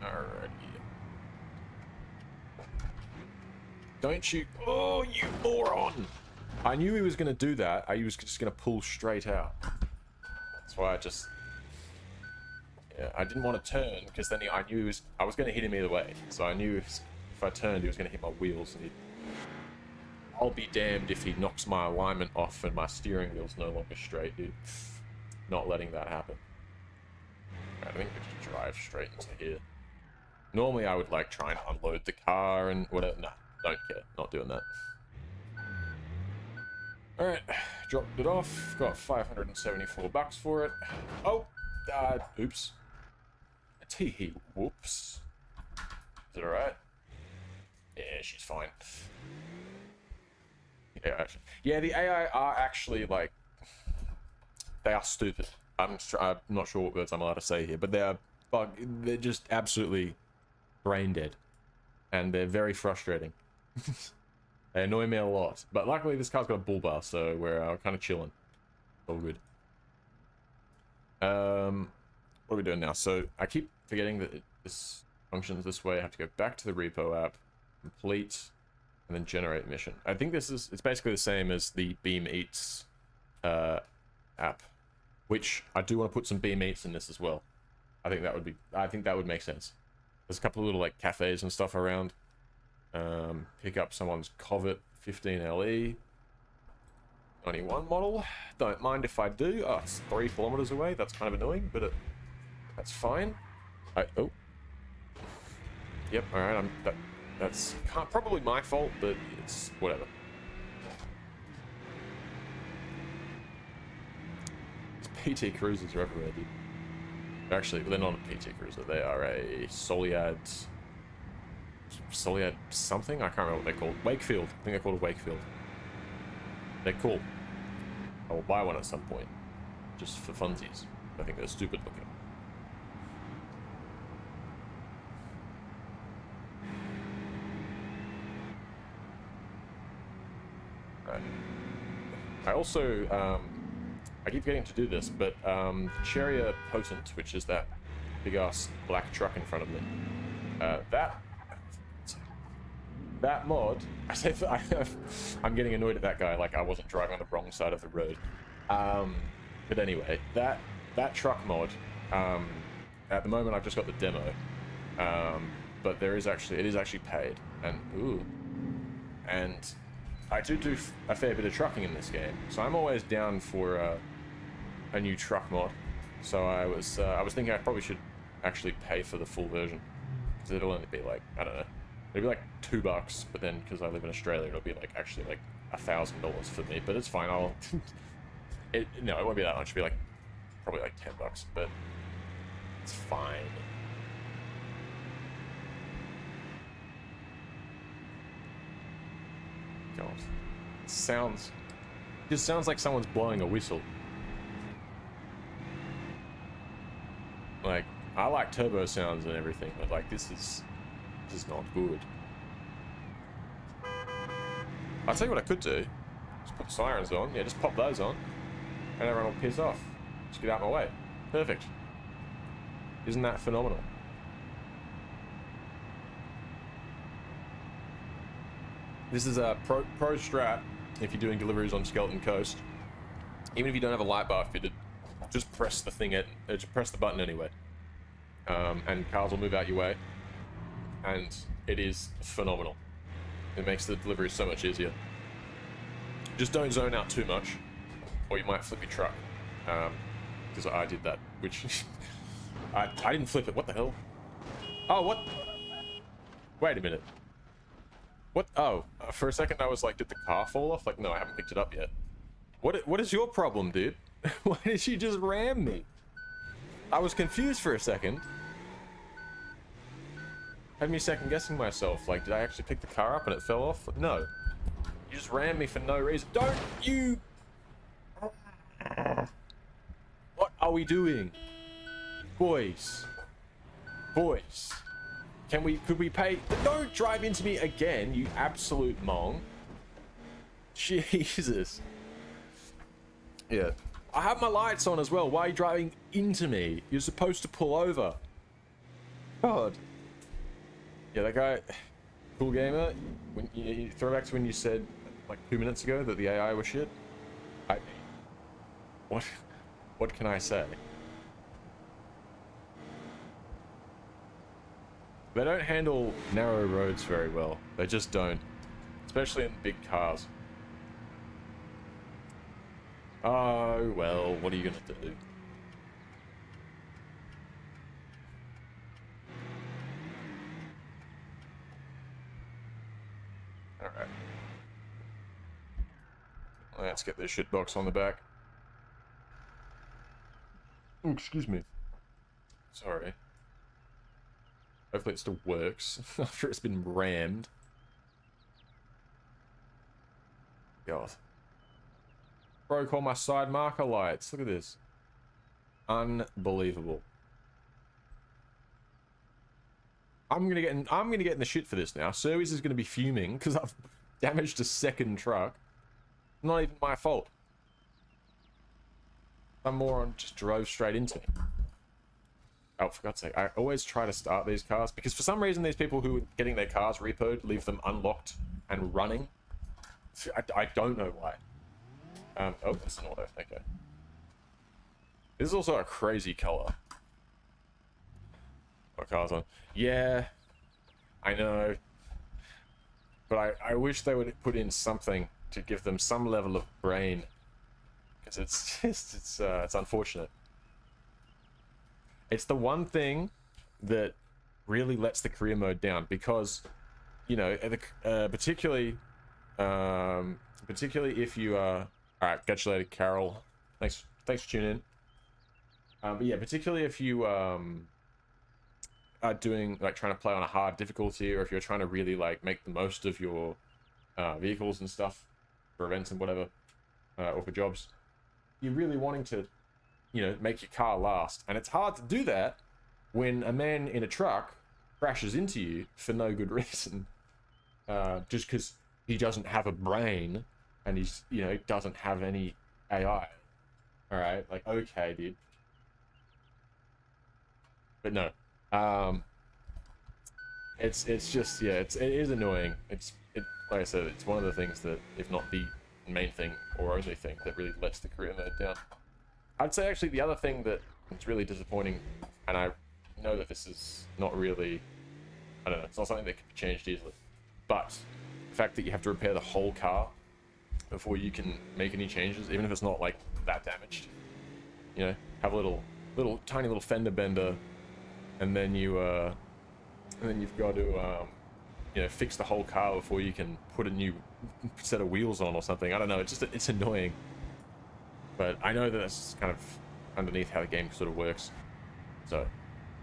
Alrighty. Don't you... Oh, you moron! I knew he was going to do that. I was just going to pull straight out. That's why I just... Yeah, I didn't want to turn, because then I knew I was going to hit him either way. So I knew if I turned, he was going to hit my wheels. And I'll be damned if he knocks my alignment off and my steering wheel's no longer straight, dude. Not letting that happen. Right, I think we just drive straight into here. Normally I would like try and unload the car and whatever. Nah, don't care. Not doing that. Alright, dropped it off. Got 574 bucks for it. Oh, oops. Tee-hee, whoops. Is it alright? Yeah, she's fine. Yeah, the AI are actually, like, they are stupid. I'm not sure what words I'm allowed to say here, but they're just absolutely brain dead. And they're very frustrating. They annoy me a lot. But luckily this car's got a bull bar, so we're kind of chilling. All good. What are we doing now? So I keep forgetting that this functions this way. I have to go back to the repo app, complete, and then generate mission. I think it's basically the same as the Beam Eats app, which I do want to put some Beam Eats in this as well. I think that would make sense. There's a couple of little like cafes and stuff around. Pick up someone's Covet 15LE 91 model. Don't mind if I do. Oh, it's 3 kilometers away. That's kind of annoying, but that's fine. Oh. Yep. All right. That's probably my fault, but it's whatever. These PT Cruisers are everywhere, dude. Actually, they're not a PT Cruiser. They are a Soliad something? I can't remember what they're called. Wakefield. I think they're called a Wakefield. They're cool. I will buy one at some point. Just for funsies. I think they're stupid looking. Right. I also, I keep getting to do this, but Chariot Potent, which is that big-ass black truck in front of me, that mod, I'm getting annoyed at that guy, like I wasn't driving on the wrong side of the road. But anyway, that truck mod, at the moment I've just got the demo, but it is actually paid, and I do a fair bit of trucking in this game, so I'm always down for a new truck mod. So I was thinking I probably should actually pay for the full version, because it'll only be like, I don't know, it'll be like $2, but then because I live in Australia, it'll be like actually like $1,000 for me. But it's fine. No, it won't be that much. It'll be like probably like $10, but it's fine. God, just sounds like someone's blowing a whistle. Like, I like turbo sounds and everything, but like this is not good. I'll tell you what I could do. Just put the sirens on. Yeah, just pop those on. And everyone will piss off. Just get out of my way. Perfect. Isn't that phenomenal? This is a pro strat if you're doing deliveries on Skeleton Coast. Even if you don't have a light bar fitted, just press the thing just press the button anyway. And cars will move out your way. And it is phenomenal. It makes the delivery so much easier. Just don't zone out too much, or you might flip your truck. Because I did that, which I didn't flip it. What the hell? Oh, what? Wait a minute. What? Oh, for a second I was like, did the car fall off? Like, no, I haven't picked it up yet. What is your problem, dude? Why did she just ram me? I was confused for a second. Had me second guessing myself. Like, did I actually pick the car up and it fell off? No. You just rammed me for no reason. Don't you... What are we doing? Boys. Boys. Could we pay... Don't drive into me again, you absolute mong. Jesus. Yeah. I have my lights on as well. Why are you driving into me? You're supposed to pull over. God. Yeah, that guy, Cool Gamer, when you throw back to when you said like 2 minutes ago that the AI was shit. What can I say? They don't handle narrow roads very well. They just don't, especially in big cars. Oh well, what are you gonna do? Alright. Let's get this shitbox on the back. Oh, excuse me. Sorry. Hopefully it still works after it's been rammed. God. Broke all my side marker lights. Look at this. Unbelievable. I'm gonna get in the shit for this now. Service is gonna be fuming because I've damaged a second truck. Not even my fault. Some moron just drove straight into me. Oh, for God's sake, I always try to start these cars because for some reason these people who are getting their cars repoed leave them unlocked and running. I don't know why. Oh, it's an auto, okay. This is also a crazy color. What car's on? Yeah, I know. But I wish they would put in something to give them some level of brain. Because it's unfortunate. It's the one thing that really lets the career mode down because, you know, particularly if you are... Alright, catch you later, Carol. Thanks for tuning in. But yeah, particularly if you are doing, like, trying to play on a hard difficulty, or if you're trying to really, like, make the most of your vehicles and stuff for events and whatever, or for jobs, you're really wanting to, you know, make your car last. And it's hard to do that when a man in a truck crashes into you for no good reason, just because he doesn't have a brain and he's, you know, doesn't have any AI. All right, like, okay, dude. But no, it's just, yeah, it is annoying. Like I said, it's one of the things that, if not the main thing or only thing, that really lets the career mode down. I'd say actually the other thing that is really disappointing, and I know that this is not really, I don't know, it's not something that can be changed easily, but the fact that you have to repair the whole car before you can make any changes, even if it's not like that damaged. You know, have a little tiny little fender bender, and then you've got to you know, fix the whole car before you can put a new set of wheels on or something. I don't know, it's annoying. But I know that that's kind of underneath how the game sort of works. So,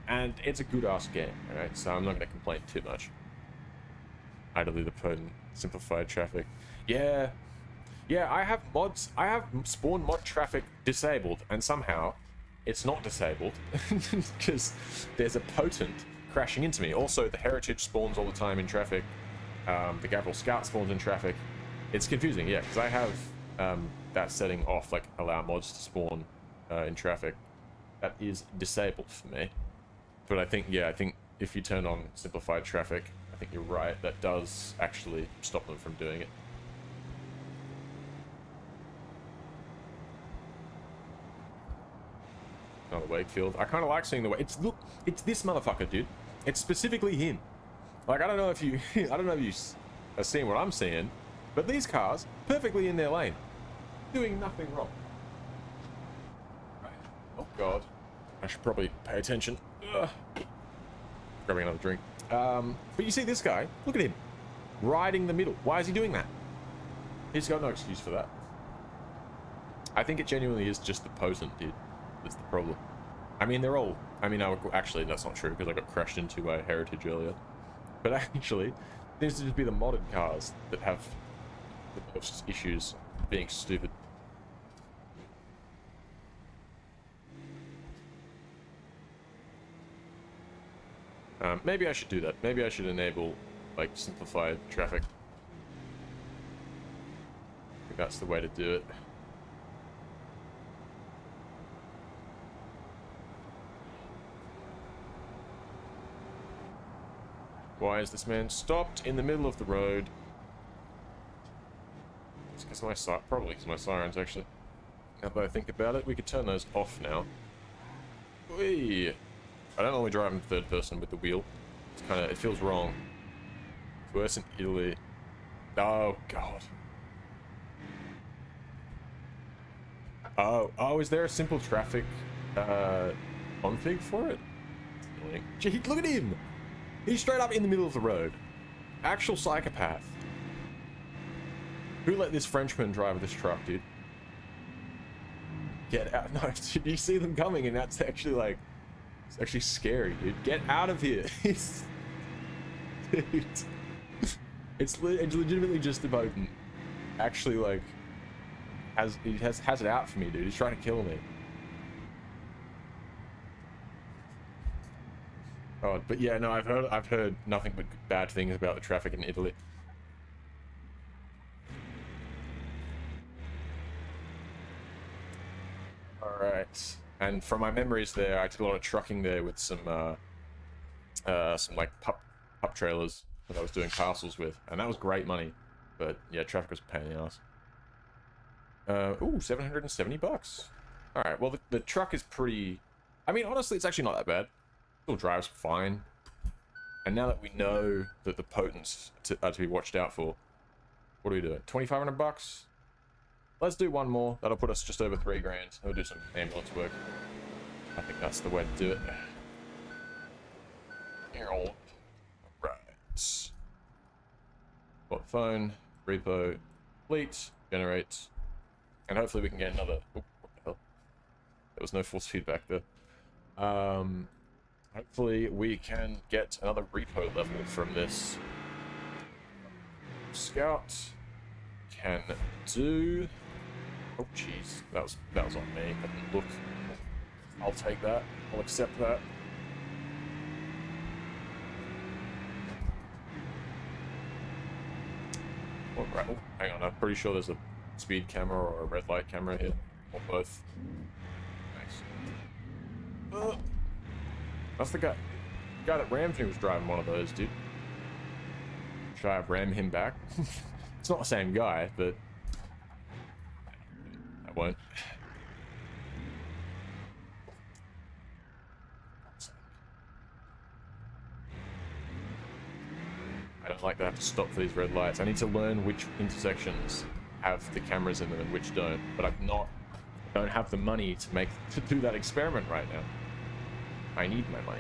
and it's a good-ass game, alright? So I'm not going to complain too much. Idly the potent simplified traffic. Yeah, I have mods. I have spawn mod traffic disabled, and somehow it's not disabled because there's a potent crashing into me. Also, the heritage spawns all the time in traffic. The Gavril Scout spawns in traffic. It's confusing, yeah, because I have that setting off, like allow mods to spawn in traffic. That is disabled for me. But I think if you turn on simplified traffic, I think you're right, that does actually stop them from doing it. Another Wakefield. I kind of like seeing the way it's this motherfucker, dude. It's specifically him. Like, I don't know if you are seeing what I'm seeing, but these cars perfectly in their lane, doing nothing wrong. Right. Oh god, I should probably pay attention. Ugh. Grabbing another drink. But you see this guy? Look at him, riding the middle. Why is he doing that? He's got no excuse for that. I think it genuinely is just the potent dude that's the problem. I mean, they're all... I mean, actually, that's not true, because I got crashed into by Heritage earlier. But actually, seems to just be the modded cars that have the most issues being stupid. Maybe I should do that. Maybe I should enable, like, simplified traffic. I think that's the way to do it. Why is this man stopped in the middle of the road? It's because my probably because my sirens, actually. Now that I think about it, we could turn those off now. Whee! I don't normally drive in third person with the wheel. It's kind of, it feels wrong. It's worse in Italy. Oh god. Oh, is there a simple traffic config for it? It's annoying. Gee, look at him! He's straight up in the middle of the road. Actual psychopath. Who let this Frenchman drive this truck, dude? Get out. No, dude, you see them coming and that's actually like... It's actually scary, dude. Get out of here. Dude. It's legitimately just the potent. Actually, like... has it out for me, dude. He's trying to kill me. God, but yeah, no, I've heard nothing but bad things about the traffic in Italy. All right, and from my memories there, I did a lot of trucking there with some like pup trailers that I was doing parcels with, and that was great money. But yeah, traffic was a pain in the ass. Ooh, $770. All right, well the truck is pretty. I mean, honestly, it's actually not that bad. Still drives fine. And now that we know that the potents are to be watched out for, what do we do? $2,500? Let's do one more. That'll put us just over $3 grand. We'll do some ambulance work. I think that's the way to do it. Here, all right. Bot phone, repo, fleet, generate, and hopefully we can get another. Oh, what the hell? There was no force feedback there. Hopefully we can get another repo level from this. Scout can do. Oh jeez, that was on me. I didn't look. I'll take that. I'll accept that. Oh, right. Oh, hang on, I'm pretty sure there's a speed camera or a red light camera here, or both. Nice. That's the guy that rammed me was driving one of those, dude. Should I have rammed him back? It's not the same guy, but I won't. I don't like to have to stop for these red lights. I need to learn which intersections have the cameras in them and which don't. But I don't have the money to do that experiment right now. I need my money.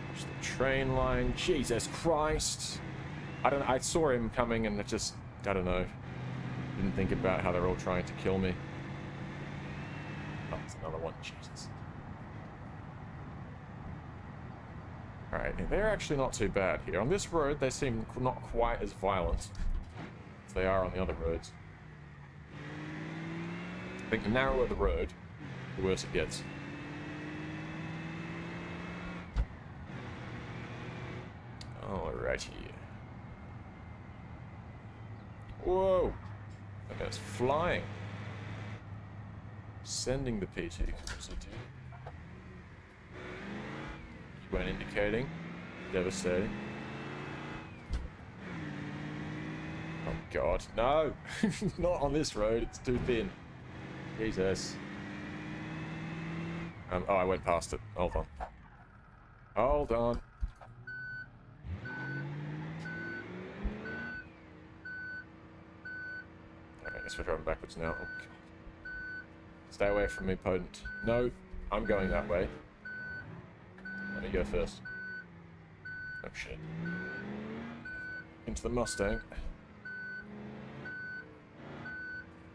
There's the train line. Jesus Christ! I saw him coming and it just, I don't know. Didn't think about how they're all trying to kill me. Oh, it's another one. Jesus. Alright, they're actually not too bad here. On this road, they seem not quite as violent as they are on the other roads. I think the narrower the road, the worse it gets. Alrighty. Whoa! Okay, it's flying. Sending the PT. You weren't indicating. Devastating. Oh god, no! Not on this road, it's too thin. Jesus. Oh, I went past it. Hold on. Hold on. Alright, guess we're driving backwards now. Oh, God. Stay away from me, Potent. No, I'm going that way. Let me go first. Oh, shit. Into the Mustang.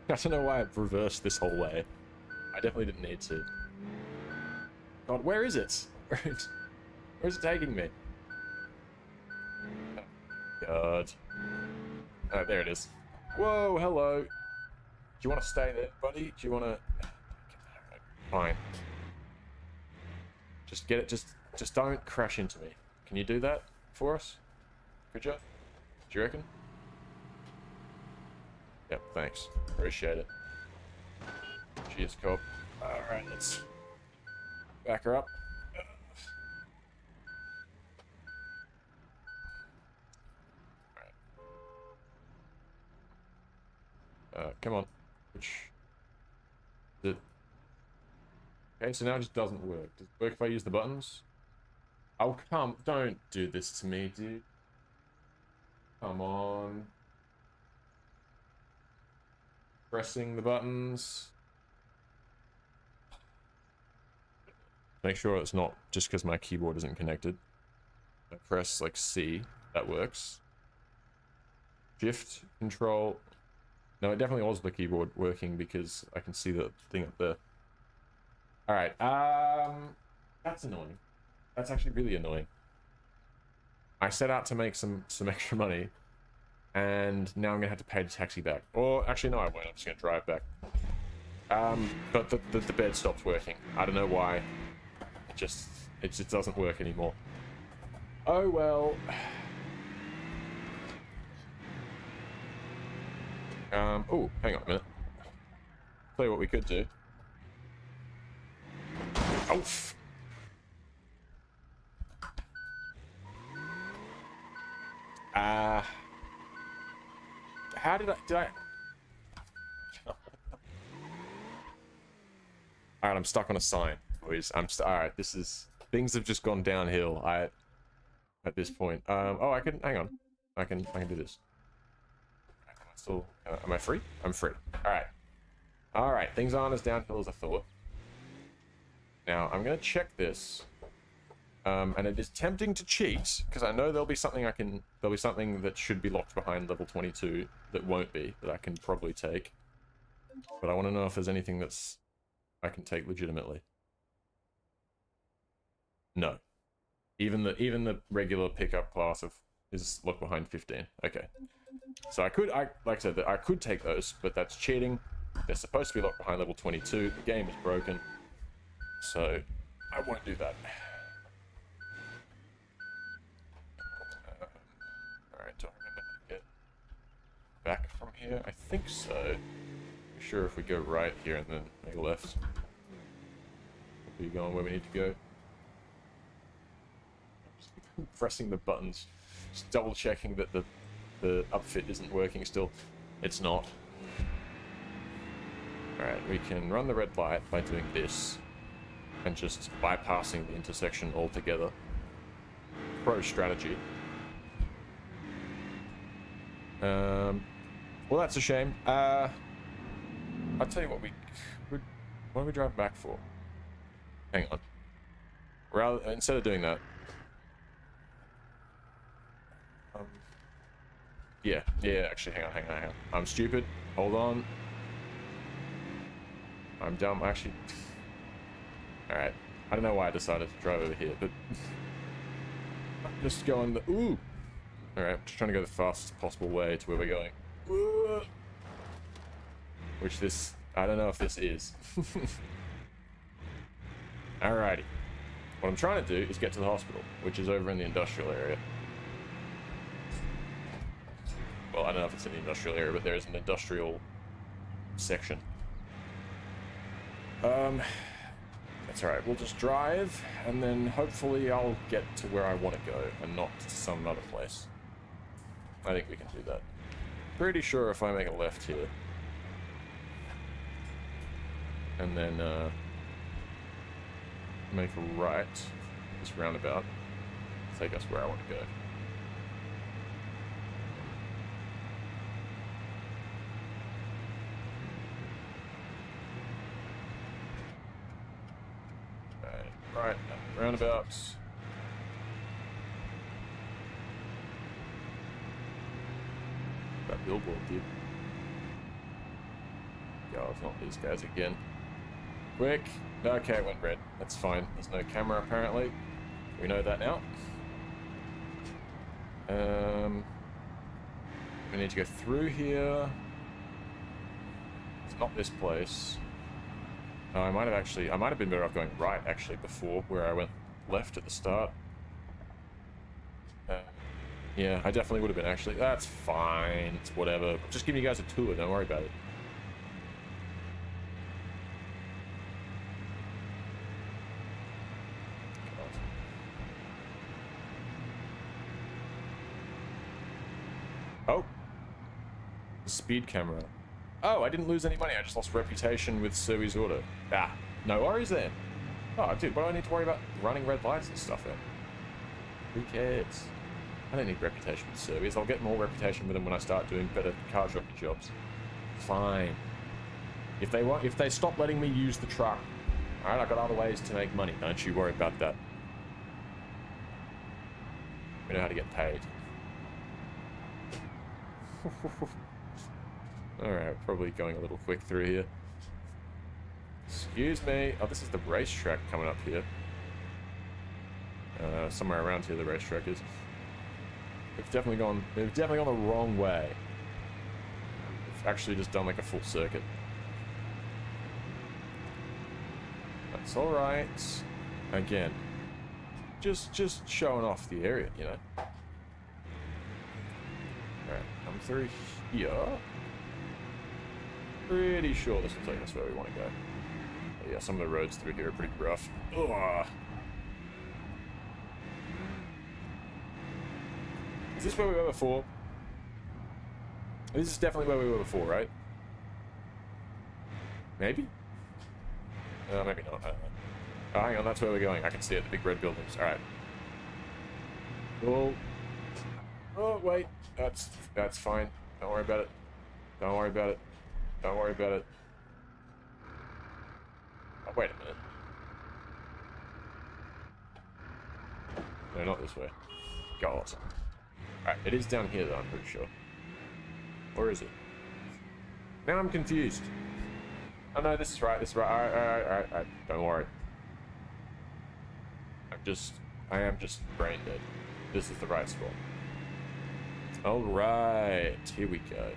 I don't know why I've reversed this whole way. I definitely didn't need to. God, where is it? Where's it taking me? Oh, God. Oh, there it is. Whoa, hello. Do you want to stay there, buddy? Do you want to... Fine. Just get it, just don't crash into me. Can you do that for us? Could you? Do you reckon? Yep, thanks. Appreciate it. Cheers, cop. Alright, let's back her up. Alright. Come on. Okay, so now it just doesn't work. Does it work if I use the buttons? Oh, don't do this to me, dude. Come on. Pressing the buttons. Make sure it's not just because my keyboard isn't connected. I press like C, that works. Shift, Control. No, it definitely was the keyboard working because I can see the thing up there. Alright, that's annoying. That's actually really annoying. I set out to make some extra money, and now I'm gonna have to pay the taxi back. Or actually, no, I won't. I'm just gonna drive back. But the bed stopped working. I don't know why. It just doesn't work anymore. Oh well. Oh, hang on a minute. Tell you what we could do. Oof. How did I... Alright, I'm stuck on a sign, boys. Alright, this is... Things have just gone downhill, at this point. Oh, I can... Hang on. I can do this. Am I still... am I free? I'm free. Alright. Alright, things aren't as downhill as I thought. Now, I'm gonna check this. And it is tempting to cheat, because I know there'll be something that should be locked behind level 22 that won't be, that I can probably take. But I want to know if there's anything that's I can take legitimately. No. Even the regular pickup class is locked behind 15. Okay. So like I said, I could take those, but that's cheating. They're supposed to be locked behind level 22. The game is broken. So I won't do that. Alright, do I remember how to get back from here? I think so. I'm sure if we go right here and then make a left, we'll be going where we need to go. Just pressing the buttons, just double checking that the upfit isn't working still. It's not. Alright, we can run the red light by doing this and just bypassing the intersection altogether. Pro strategy. Well, that's a shame. I'll tell you what what are we driving back for? Hang on. Instead of doing that, yeah, actually, hang on. I'm stupid. Hold on. I'm dumb, actually. Alright. I don't know why I decided to drive over here, but I'm just going the... Ooh! Alright, just trying to go the fastest possible way to where we're going. Ooh. Which this... I don't know if this is. Alrighty. What I'm trying to do is get to the hospital, which is over in the industrial area. Well, I don't know if it's in the industrial area, but there is an industrial section. That's alright, we'll just drive, and then hopefully I'll get to where I want to go, and not to some other place. I think we can do that. Pretty sure if I make a left here, and then, make a right, this roundabout, take us where I want to go. Right, roundabouts. That billboard did. God, it's not these guys again. Quick. Okay, it went red. That's fine. There's no camera apparently. We know that now. We need to go through here. It's not this place. No, I might have been better off going right, actually, before, where I went left at the start. Yeah, I definitely would have been, actually. That's fine. It's whatever. Just giving you guys a tour, don't worry about it. Oh! Speed camera. Oh, I didn't lose any money. I just lost reputation with Service Auto. Ah, no worries then. Oh, dude, what do I need to worry about running red lights and stuff then? Who cares? I don't need reputation with Service. I'll get more reputation with them when I start doing better car jockey jobs. Fine. If they stop letting me use the truck, alright, I've got other ways to make money. Don't you worry about that. We know how to get paid. Alright, probably going a little quick through here. Excuse me. Oh, this is the racetrack coming up here. Somewhere around here the racetrack is. We've definitely gone the wrong way. We've actually just done like a full circuit. That's alright. Again, just showing off the area, you know. Alright, come through here. Pretty sure this will take us where we want to go. But yeah, some of the roads through here are pretty rough. Ugh. Is this where we were before? This is definitely where we were before, right? Maybe? Maybe not. Oh, hang on, that's where we're going. I can see it, the big red buildings. Alright. Oh. Oh, wait. That's fine. Don't worry about it. Don't worry about it. Don't worry about it. Oh, wait a minute. No, not this way. God. Alright, it is down here though, I'm pretty sure. Or is it? Now I'm confused. Oh no, this is right, this is right. Alright. Don't worry. I am just brain dead. This is the right spot. Alright, here we go.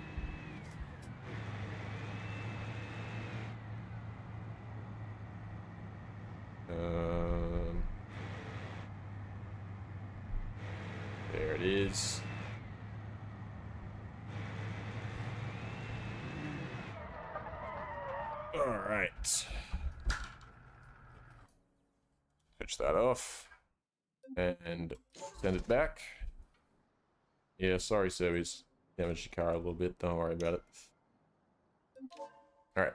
There it is. Alright. Switch that off. And send it back. Yeah, sorry, Servies. Damaged your car a little bit. Don't worry about it. Alright.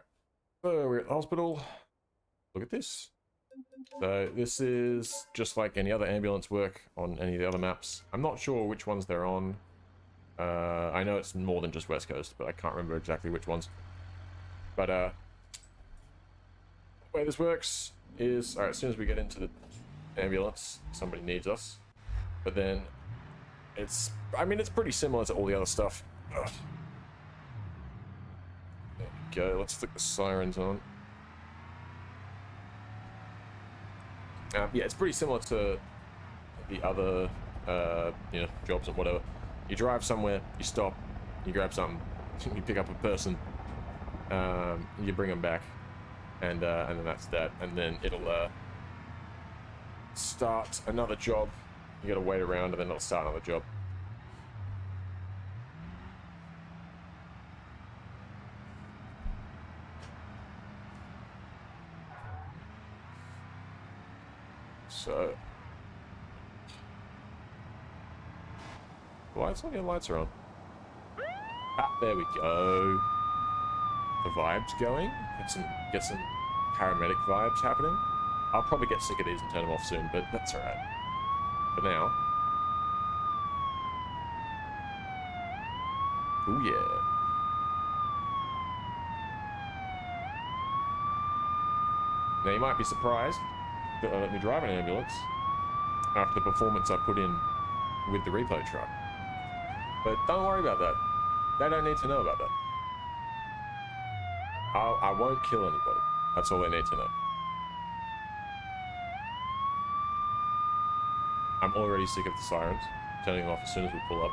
So we're at the hospital. Look at this. So this is just like any other ambulance work on any of the other maps. I'm not sure which ones they're on. I know it's more than just West Coast, but I can't remember exactly which ones. But the way this works is, alright, as soon as we get into the ambulance, somebody needs us. But then it's, I mean, it's pretty similar to all the other stuff. Ugh. There we go, let's stick the sirens on. Yeah, it's pretty similar to the other, you know, jobs and whatever. You drive somewhere, you stop, you grab something, you pick up a person, you bring them back, and then that's that. And then it'll start another job. You gotta wait around, and then it'll start another job. So, lights on? Yeah, lights are on. Ah, there we go. The vibes going. Get some paramedic vibes happening. I'll probably get sick of these and turn them off soon, but that's alright. For now. Ooh yeah. Now you might be surprised that they let me drive an ambulance after the performance I put in with the replay truck. But don't worry about that. They don't need to know about that. I won't kill anybody. That's all they need to know. I'm already sick of the sirens. Turning them off as soon as we pull up.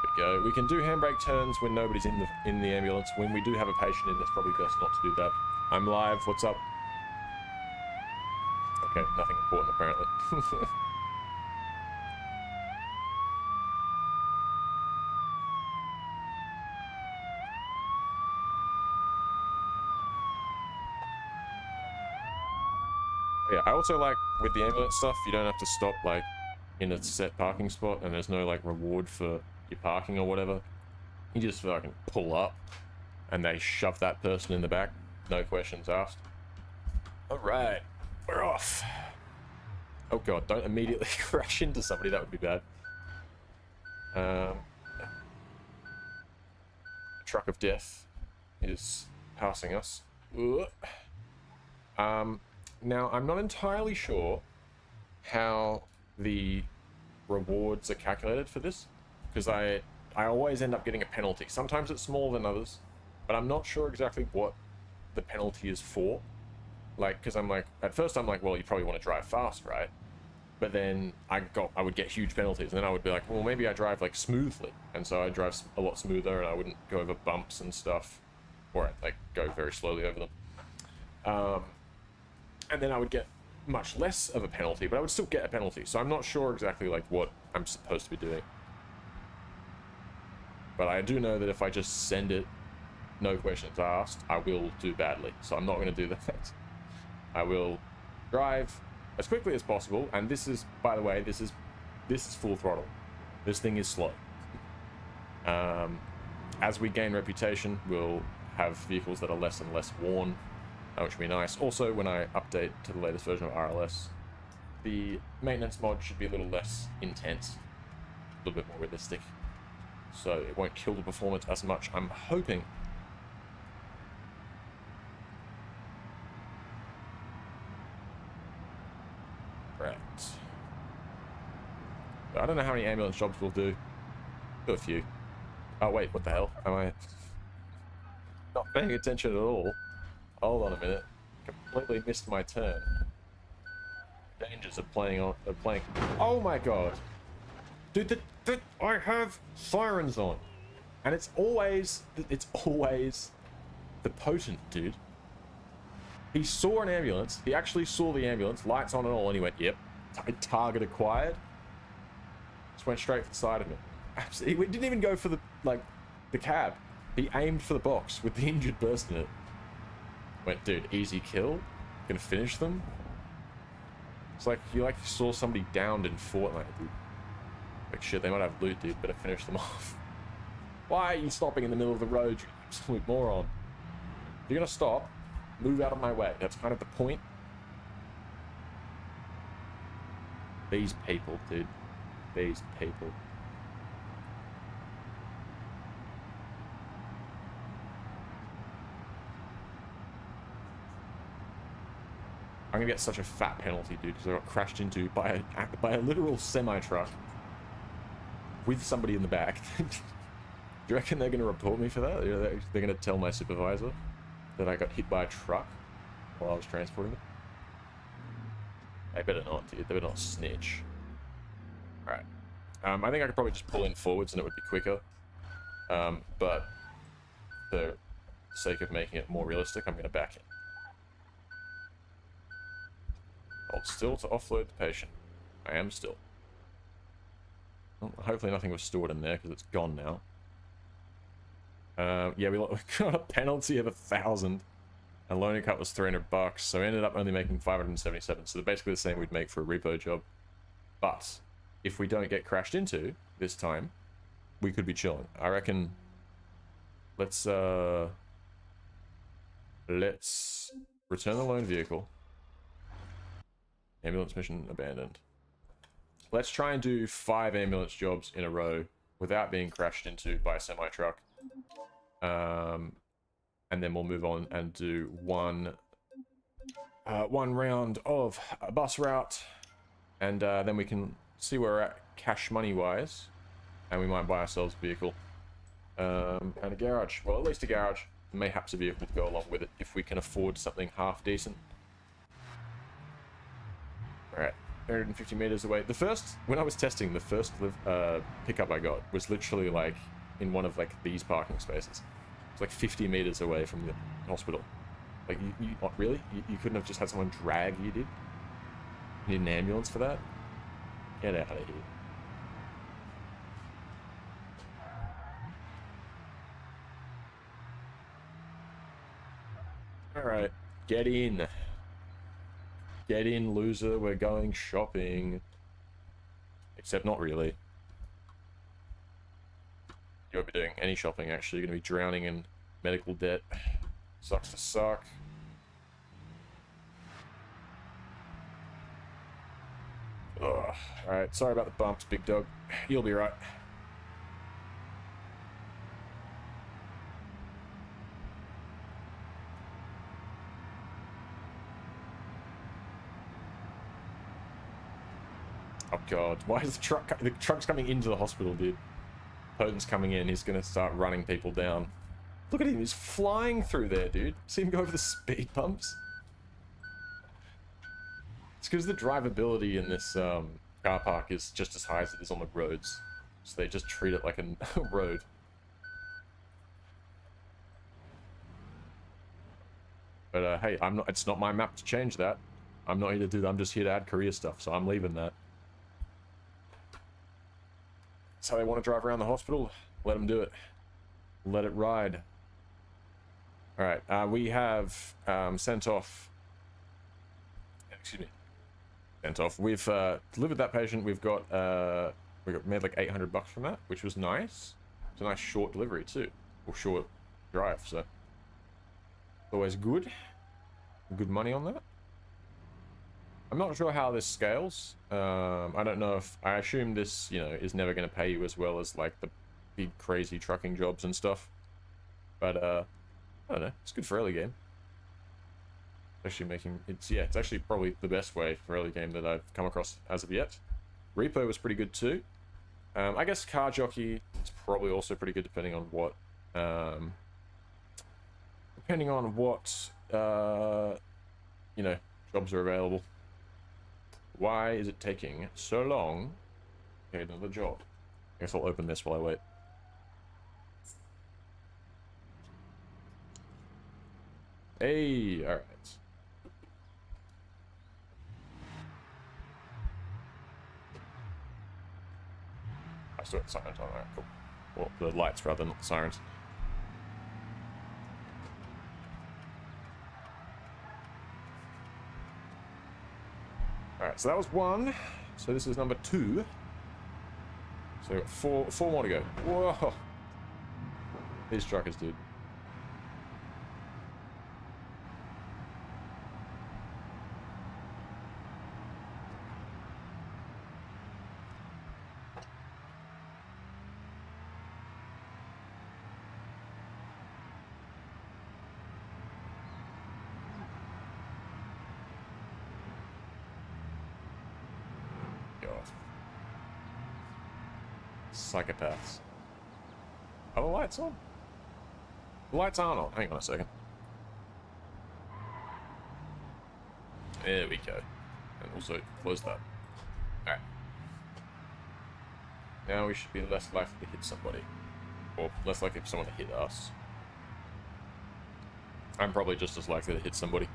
There we go. We can do handbrake turns when nobody's in the ambulance. When we do have a patient in, it's probably best not to do that. I'm live. What's up? Okay, nothing important apparently. Yeah, I also like with the ambulance stuff, you don't have to stop like in a set parking spot, and there's no like reward for your parking or whatever. You just fucking pull up, and they shove that person in the back, no questions asked. All right, we're off. Oh god, don't immediately crash into somebody, that would be bad. A truck of death is passing us. Now, I'm not entirely sure how the rewards are calculated for this, because I always end up getting a penalty. Sometimes it's smaller than others, but I'm not sure exactly what the penalty is for. Like, because I'm like, at first I'm like, well, you probably want to drive fast, right? But then I would get huge penalties, and then I would be like, well, maybe I drive like smoothly, and so I drive a lot smoother, and I wouldn't go over bumps and stuff. or I'd like go very slowly over them. And then I would get much less of a penalty, but I would still get a penalty. So I'm not sure exactly like what I'm supposed to be doing. But I do know that if I just send it, no questions asked, I will do badly. So I'm not going to do that. I will drive as quickly as possible. And this is, by the way, this is full throttle. This thing is slow. As we gain reputation, we'll have vehicles that are less and less worn, which would be nice. Also, when I update to the latest version of RLS, the maintenance mod should be a little less intense, a little bit more realistic, so it won't kill the performance as much, I'm hoping. Right. I don't know how many ambulance jobs we'll do. Do a few. Oh wait, what the hell? Am I not paying attention at all? Hold on a minute. Completely missed my turn. Dangers of playing. Oh my god. Dude, I have sirens on. And it's always the potent dude. He saw an ambulance. He actually saw the ambulance, lights on and all, and he went, yep, target acquired. Just went straight for the side of me. He didn't even go for the cab. He aimed for the box with the injured person in it. Went, dude, easy kill. Gonna finish them. It's like you saw somebody downed in Fortnite, dude. Like shit, they might have loot, dude. Better finish them off. Why are you stopping in the middle of the road, you absolute moron? If you're gonna stop, move out of my way. That's kind of the point. These people, dude. These people. I'm gonna get such a fat penalty, dude, because I got crashed into by a literal semi-truck with somebody in the back. Do you reckon they're gonna report me for that? They're gonna tell my supervisor that I got hit by a truck while I was transporting it? They better not, dude. They better not snitch. Alright. I think I could probably just pull in forwards and it would be quicker. But for the sake of making it more realistic, I'm gonna back in. Hold still to offload the patient. I am still. Well, hopefully nothing was stored in there because it's gone now. Yeah, we got a penalty of 1,000. And loaning cut was $300, so we ended up only making 577. So they're basically the same we'd make for a repo job. But if we don't get crashed into this time, we could be chilling. I reckon. Let's return the loaned vehicle. Ambulance mission abandoned. Let's try and do 5 ambulance jobs in a row without being crashed into by a semi-truck. And then we'll move on and do one round of a bus route. And then we can see where we're at cash money-wise. And we might buy ourselves a vehicle. And a garage. Well, at least a garage. Mayhaps a vehicle to go along with it if we can afford something half decent. Alright, 350 meters away. When I was testing, the first pickup I got was literally like in one of like these parking spaces. It's like 50 meters away from the hospital. Like, really? You couldn't have just had someone drag you, dude? You need an ambulance for that? Get out of here. Alright, get in. Get in, loser, we're going shopping. Except not really. You won't be doing any shopping, actually. You're going to be drowning in medical debt. Sucks to suck. Alright, sorry about the bumps, big dog. You'll be right. Oh god, why is the truck's coming into the hospital, dude? Potent's coming in, he's gonna start running people down. Look at him, he's flying through there, dude. See him go over the speed bumps? It's because the drivability in this car park is just as high as it is on the roads. So they just treat it like a road. But hey, I'm not. It's not my map to change that. I'm not here to do that. I'm just here to add career stuff. So I'm leaving that. So they want to drive around the hospital. Let them do it. Let it ride. All right. We have sent off. Excuse me. Sent off. We've delivered that patient. We've got made like $800 from that, which was nice. It's a nice short delivery too, or short drive. So always good. Good money on that. I'm not sure how this scales. I don't know if... I assume this, you know, is never going to pay you as well as, like, the big, crazy trucking jobs and stuff. But, I don't know. It's good for early game. Actually making... It's actually probably the best way for early game that I've come across as of yet. Repo was pretty good, too. I guess Car Jockey is probably also pretty good, depending on what... you know, jobs are available. Why is it taking so long to get another job? I guess I'll open this while I wait. Hey, alright. I still have the sirens on, alright, cool. Well, the lights rather, not the sirens. Alright, so that was one. So this is number 2. So we've got four more to go. Whoa! These truckers, dude. Psychopaths. Are the lights on? The lights aren't on. Hang on a second. There we go. And also close that. Alright. Now we should be less likely to hit somebody. Or less likely for someone to hit us. I'm probably just as likely to hit somebody.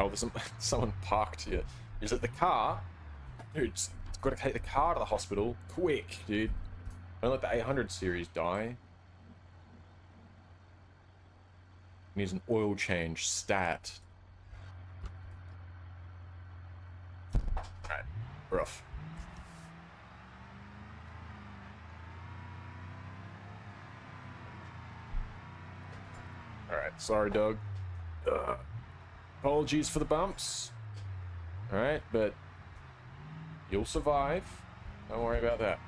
Oh, there's someone parked here. Is it the car? Dude, it's got to take the car to the hospital. Quick, dude. Don't let the 800 series die. Needs an oil change stat. Alright, we're off. Alright, sorry, Doug. Apologies for the bumps. Alright, but you'll survive. Don't worry about that.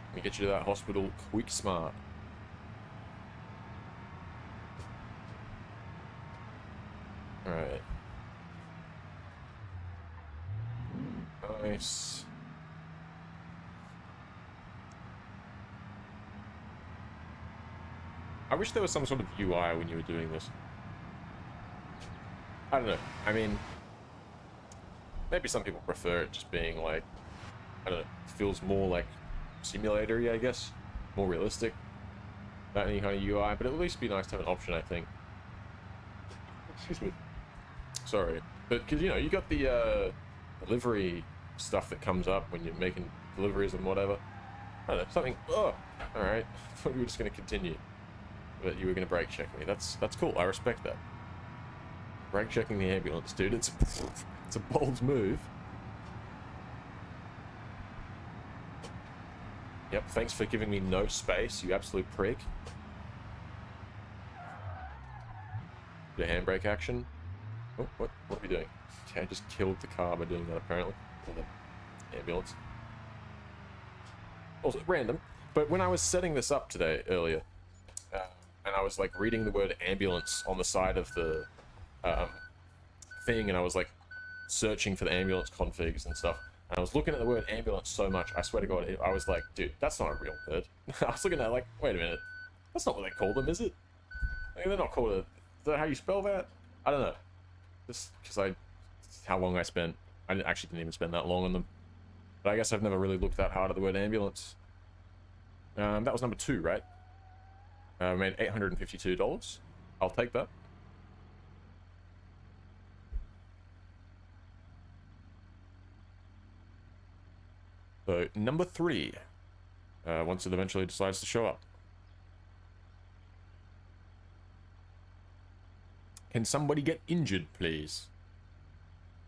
Let me get you to that hospital quick smart. Alright. Nice. I wish there was some sort of UI when you were doing this. I don't know. I mean, maybe some people prefer it just being like, I don't know, feels more like simulator-y, I guess. More realistic. Not any kind of UI, but at least be nice to have an option, I think. Excuse me. Sorry. But, because, you know, you got the delivery stuff that comes up when you're making deliveries and whatever. I don't know, something, oh, alright. I thought you were just going to continue. But you were going to brake check me. That's cool, I respect that. Brake checking the ambulance, dude. It's a bold move. Yep, thanks for giving me no space, you absolute prick. Bit of handbrake action. Oh, what are we doing? Okay, I just killed the car by doing that, apparently. Or the ambulance. Also, random. But when I was setting this up today, earlier, and I was, like, reading the word ambulance on the side of the thing, and I was like searching for the ambulance configs and stuff, and I was looking at the word ambulance so much, I swear to God, I was like, dude, that's not a real word. I was looking at it like, wait a minute, that's not what they call them, is it? Like, they're not called is that how you spell that? I don't know. Just because how long I spent. I didn't even spend that long on them. But I guess I've never really looked that hard at the word ambulance. That was number 2, right? Made $852. I'll take that. So, number 3. Once it eventually decides to show up. Can somebody get injured, please?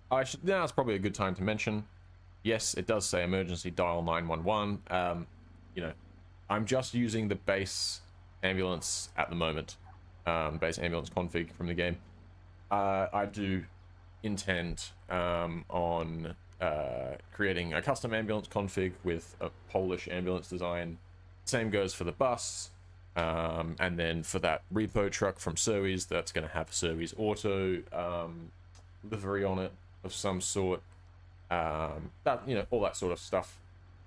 Now it's probably a good time to mention. Yes, it does say emergency dial 911. You know, I'm just using the base ambulance at the moment. Base ambulance config from the game. I do intend on creating a custom ambulance config with a Polish ambulance design. Same goes for the bus. And then for that repo truck from Surrey's, that's going to have a Surrey's Auto livery on it of some sort. That, you know, all that sort of stuff.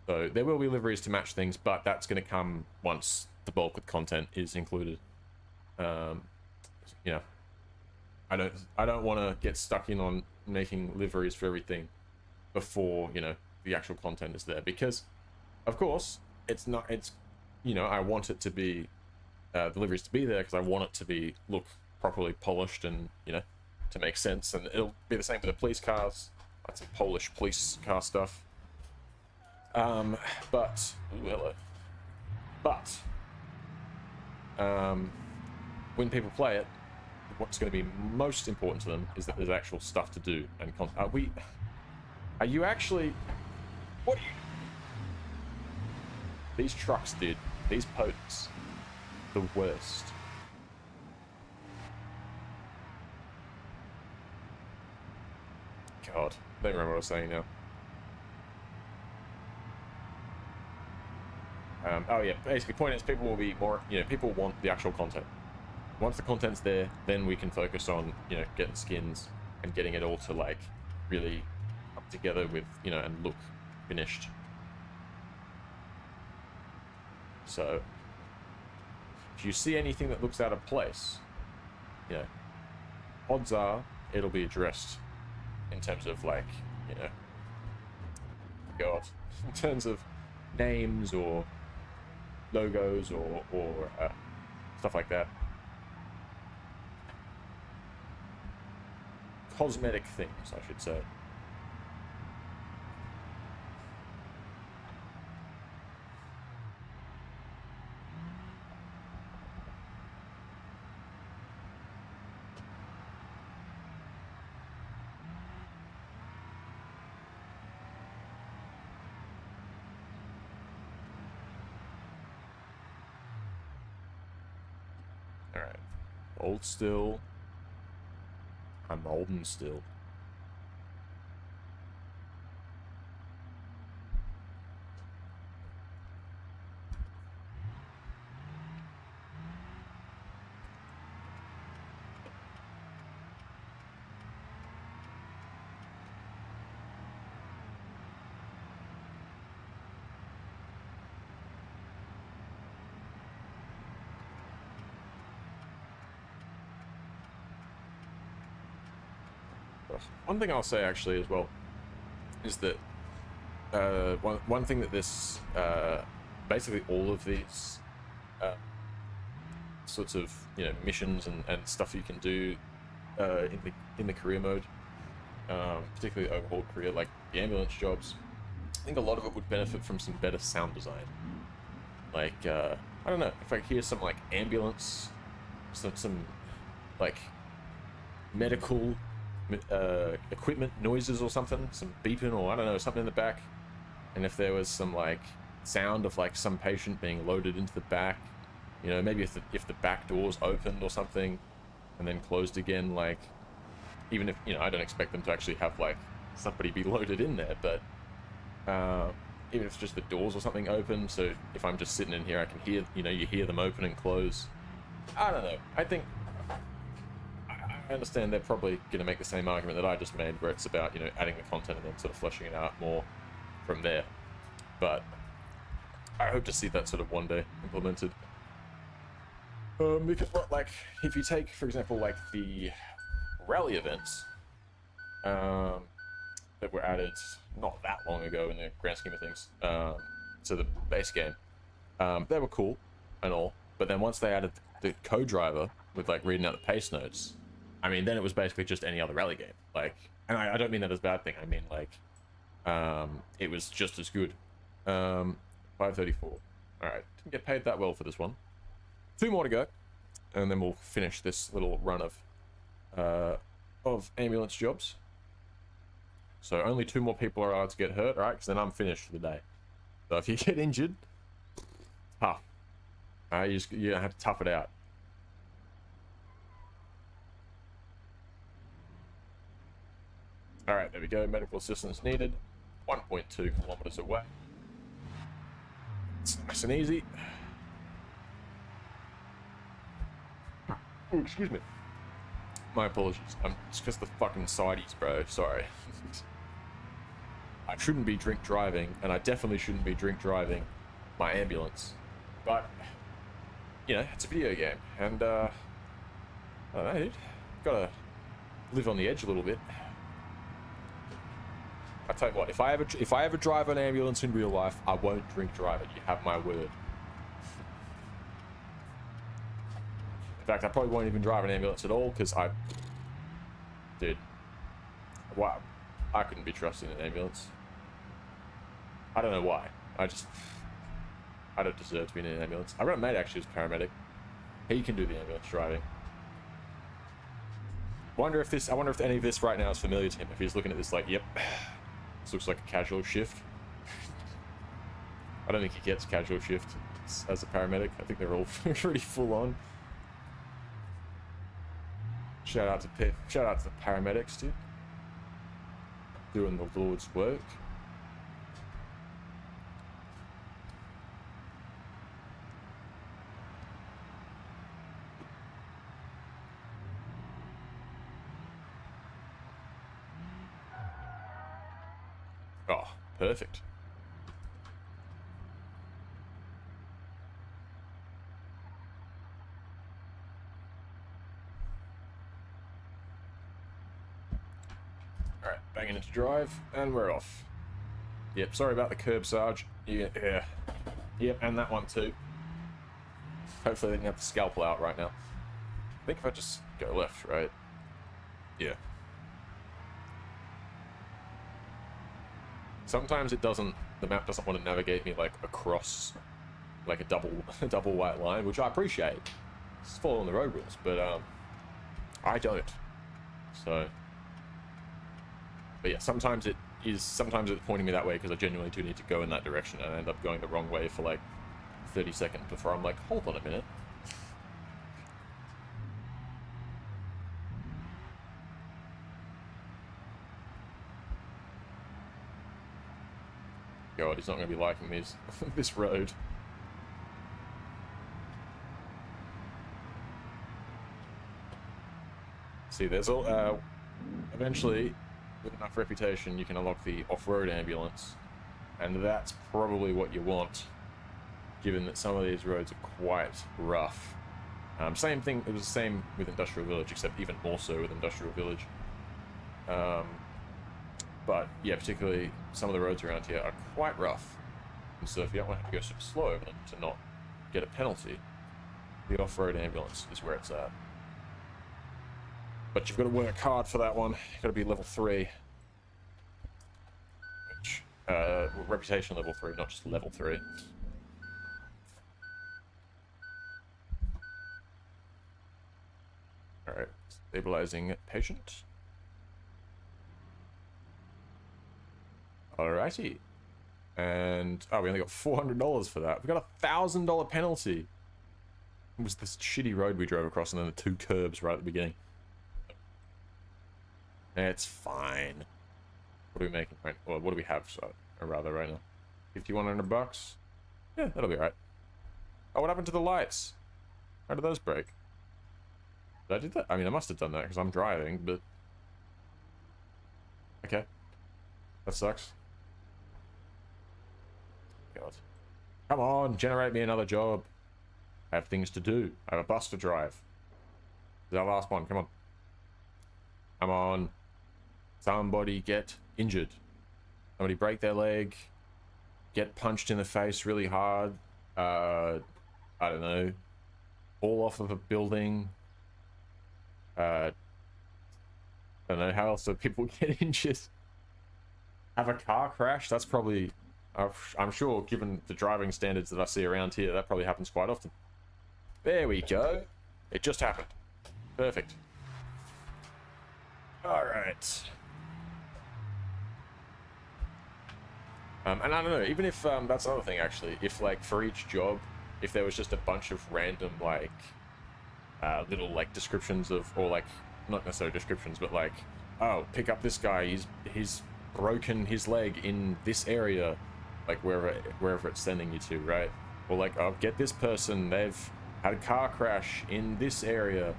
So there will be liveries to match things, but that's going to come once the bulk of content is included. You know, I don't want to get stuck in on making liveries for everything before, you know, the actual content is there, because of course it's you know, I want it to be the liveries to be there because I want it to look properly polished and, you know, to make sense. And it'll be the same with the police cars, like some Polish police car stuff. But when people play it, what's going to be most important to them is that there's actual stuff to do. And are you actually, what are you, these trucks, dude, these posts, the worst. God, I don't remember what I was saying now. Oh yeah, basically point is people will be more, you know, people want the actual content. Once the content's there, then we can focus on, you know, getting skins and getting it all to, like, really up together with, you know, and look finished. So if you see anything that looks out of place, you know, odds are it'll be addressed in terms of, like, you know, God, in terms of names or logos or stuff like that. Cosmetic things, I should say. Alright. Old still. I'm old and still. One thing I'll say actually as well is that one thing that this basically all of these sorts of, you know, missions and stuff you can do in the career mode, particularly overhaul career, like the ambulance jobs, I think a lot of it would benefit from some better sound design. Like I don't know, if I hear some like ambulance, some like medical equipment noises or something, some beeping or I don't know, something in the back, and if there was some like sound of like some patient being loaded into the back, you know, maybe if the back doors opened or something and then closed again, like, even if, you know, I don't expect them to actually have like somebody be loaded in there, but even if it's just the doors or something open, so if I'm just sitting in here I can hear, you know, you hear them open and close. I don't know, I think I understand they're probably going to make the same argument that I just made, where it's about, you know, adding the content and then sort of fleshing it out more from there. But I hope to see that sort of one day implemented. Because, like, if you take, for example, like the rally events, that were added not that long ago in the grand scheme of things to the base game. They were cool and all, but then once they added the co-driver with like reading out the pace notes, I mean, then it was basically just any other rally game. Like, and I don't mean that as a bad thing. I mean, like, it was just as good. 534. All right, didn't get paid that well for this one. 2 more to go, and then we'll finish this little run of ambulance jobs. So only 2 more people are allowed to get hurt, right? Because then I'm finished for the day. So if you get injured, tough. You have to tough it out. All right, there we go. Medical assistance needed. 1.2 kilometers away. It's nice and easy. Ooh, excuse me. My apologies. It's just the fucking sides, bro. Sorry. I shouldn't be drink driving, and I definitely shouldn't be drink driving my ambulance. But, you know, it's a video game, and, I don't know, dude. Gotta live on the edge a little bit. I tell you what, if I ever drive an ambulance in real life, I won't drink drive it. You have my word. In fact, I probably won't even drive an ambulance at all, because dude, wow, I couldn't be trusting an ambulance. I don't know why. I don't deserve to be in an ambulance. I've got a mate actually who's a paramedic. He can do the ambulance driving. I wonder if any of this right now is familiar to him. If he's looking at this like, yep, this looks like a casual shift. I don't think he gets casual shift as a paramedic. I think they're all pretty full on. Shout out to the paramedics, dude. Doing the Lord's work. Oh, perfect. Alright, banging into drive, and we're off. Yep, sorry about the curb, Sarge. Yeah. Yep, and that one too. Hopefully they didn't have the scalpel out right now. I think if I just go left, right? Yeah. Sometimes the map doesn't want to navigate me like across like a double white line, which I appreciate. It's following the road rules, but I don't. So, but yeah, sometimes it's pointing me that way because I genuinely do need to go in that direction, and I end up going the wrong way for like 30 seconds before I'm like, hold on a minute. God, he's not going to be liking this road. See, there's all eventually, with enough reputation, you can unlock the off-road ambulance, and that's probably what you want, given that some of these roads are quite rough. Same thing. It was the same with Industrial Village, except even more so with Industrial Village. But yeah, particularly some of the roads around here are quite rough, and so if you don't want to go super slow over them to not get a penalty, the off-road ambulance is where it's at. But you've got to work hard for that one. You've got to be level 3, which reputation level 3, not just level 3. All right, stabilizing patient. Alrighty. And, oh, we only got $400 for that. We got a $1,000 penalty. It was this shitty road we drove across and then the 2 curbs right at the beginning. It's fine. What are we making right? Well, what do we have, rather, right now? 5,100 bucks? Yeah, that'll be right. Oh, what happened to the lights? How did those break? Did I do that? I mean, I must have done that because I'm driving, but... Okay. That sucks. God. Come on, generate me another job. I have things to do. I have a bus to drive. This is our last one, come on. Come on. somebody get injured, somebody break their leg, get punched in the face really hard, I don't know, fall off of a building, I don't know, how else do people get injured? Have a car crash? That's probably, I'm sure, given the driving standards that I see around here, that probably happens quite often. There we go. It just happened. Perfect. Alright. And I don't know, even if, that's another thing actually, if like for each job, if there was just a bunch of random like, little like descriptions of, or like, not necessarily descriptions, but like, oh, pick up this guy, he's broken his leg in this area, like wherever it's sending you to, right? Or like, oh, get this person, they've had a car crash in this area.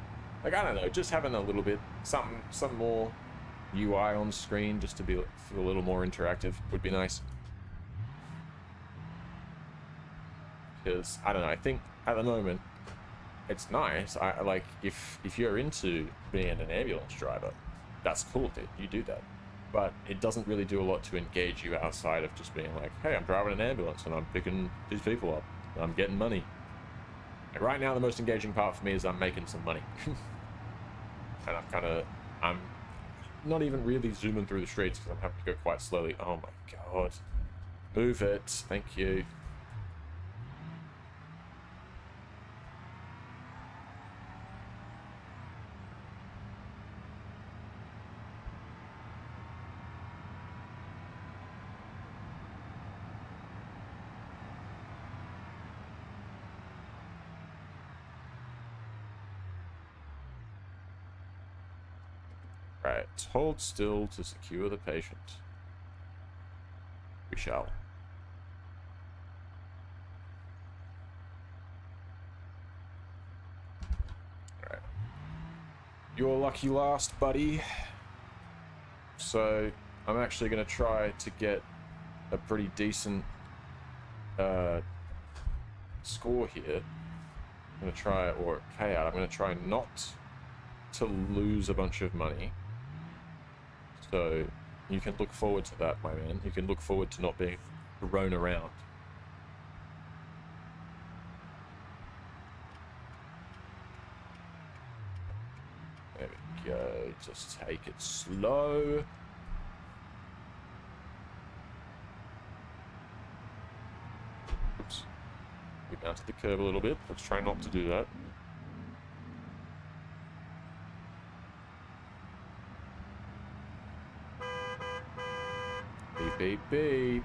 Like, I don't know, just having a little bit, some more UI on screen, just to feel a little more interactive would be nice. Because, I don't know, I think at the moment, it's nice. I like, if you're into being an ambulance driver, that's cool, dude, you do that. But it doesn't really do a lot to engage you outside of just being like, hey, I'm driving an ambulance and I'm picking these people up and I'm getting money. And right now, the most engaging part for me is I'm making some money. And I'm not even really zooming through the streets because I'm having to go quite slowly. Oh my god. Move it. Thank you. Right, hold still to secure the patient. We shall. Alright. You're lucky last, buddy. So, I'm actually going to try to get a pretty decent score here. I'm going to try, or payout, I'm going to try not to lose a bunch of money. So you can look forward to that, my man. You can look forward to not being thrown around. There we go. Just take it slow. Oops. We mounted the curb a little bit. Let's try not to do that. Beep, beep, beep.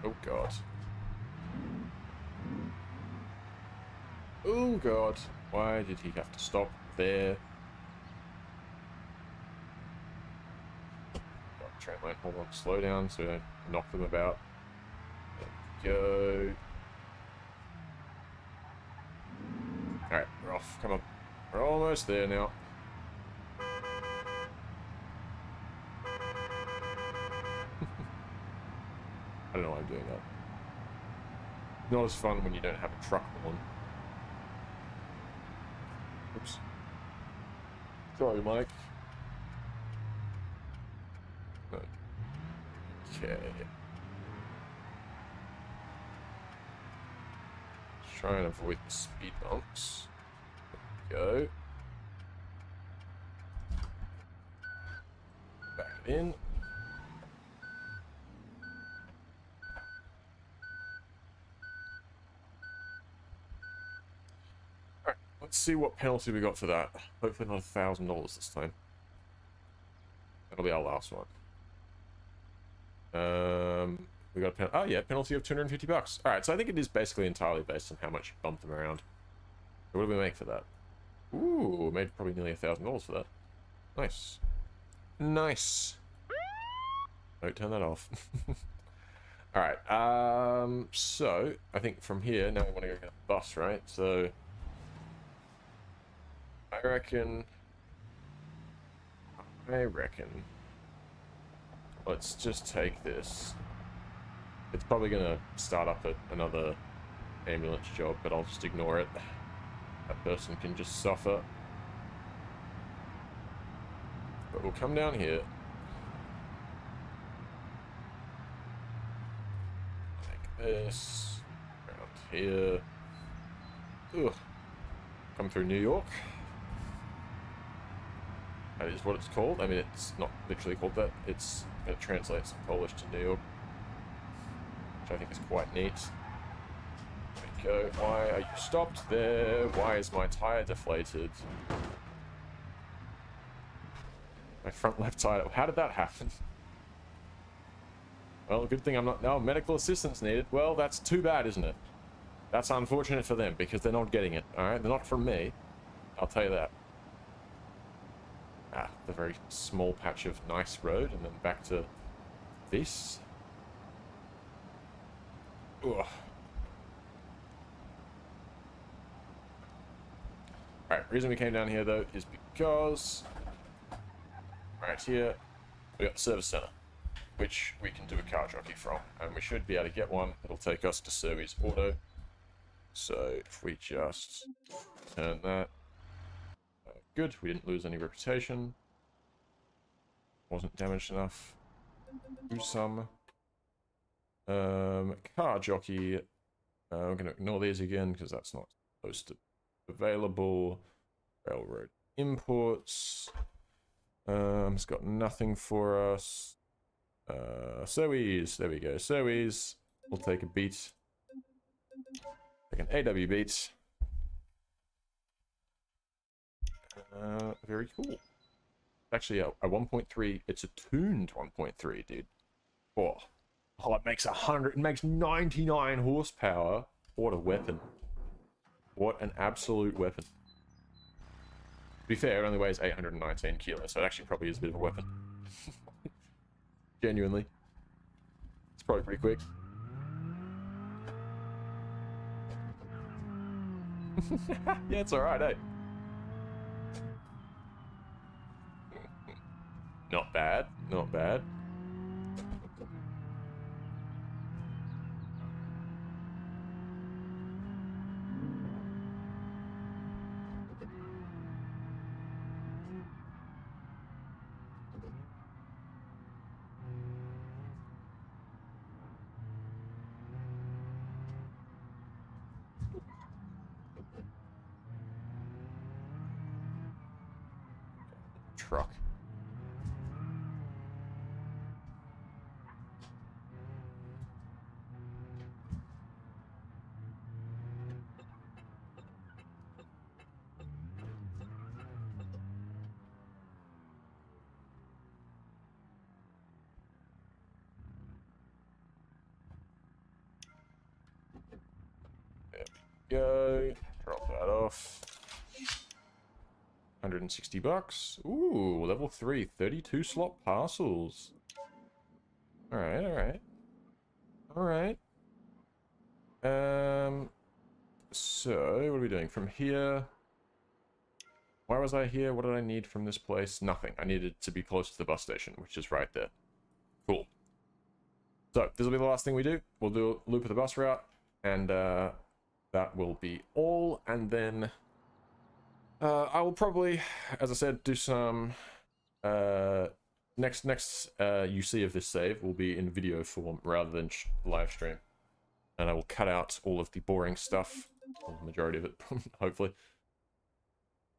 Oh, God. Oh, God. Why did he have to stop there? Train line, hold on, slow down so we don't knock them about. There we go. Alright, we're off. Come on. We're almost there now. I don't know why I'm doing that. Not as fun when you don't have a truck on. Oops. Sorry, Mike. Okay. Try and avoid the speed bumps. There we go. Back it in. Alright, let's see what penalty we got for that. Hopefully not $1,000 this time. That'll be our last one. We got a penalty. Oh yeah, penalty of $250. All right, so I think it is basically entirely based on how much you bump them around. So what do we make for that? Ooh, made probably nearly $1,000 for that. Nice, nice. Don't turn that off. All right. So I think from here now we want to go get a bus, right? So I reckon. Let's just take this. It's probably gonna start up at another ambulance job, but I'll just ignore it. That person can just suffer. But we'll come down here. Like this. Around here. Ugh. Come through New York. That is what it's called. I mean, it's not literally called that. It translates from Polish to New York, which I think is quite neat. There we go. Why are you stopped there? Why is my tire deflated? My front left tire. How did that happen? Well, good thing I'm not... No, medical assistance needed. Well, that's too bad, isn't it? That's unfortunate for them, because they're not getting it, alright? They're not from me. I'll tell you that. Ah, the very small patch of nice road, and then back to this. Ugh. Alright, reason we came down here, though, is because... right here, we got the service center, which we can do a car jockey from, and we should be able to get one. It'll take us to Surrey's Auto. So if we just turn that, good, we didn't lose any reputation. Wasn't damaged enough. Do some car jockey. We're gonna ignore these again because that's not supposed to be available. Railroad imports. It's got nothing for us. Sowies, there we go. Sowies, we'll take a beat. Take an AW beat. Very cool. Actually, a 1.3. It's a tuned 1.3, dude. Oh, it makes 100. It makes 99 horsepower. What a weapon! What an absolute weapon. To be fair, it only weighs 819 kilos, so it actually probably is a bit of a weapon. Genuinely. It's probably pretty quick. Yeah, it's alright, eh? Not bad, not bad. Truck. There we go. Drop that off. 160 bucks. Ooh, level 3, 32 slot parcels. Alright, alright. Alright. So, what are we doing? From here... Why was I here? What did I need from this place? Nothing. I needed to be close to the bus station, which is right there. Cool. So, this will be the last thing we do. We'll do a loop of the bus route, and that will be all, and then... I will probably, as I said, do some... Next you see of this save will be in video form rather than live stream. And I will cut out all of the boring stuff, or the majority of it, hopefully.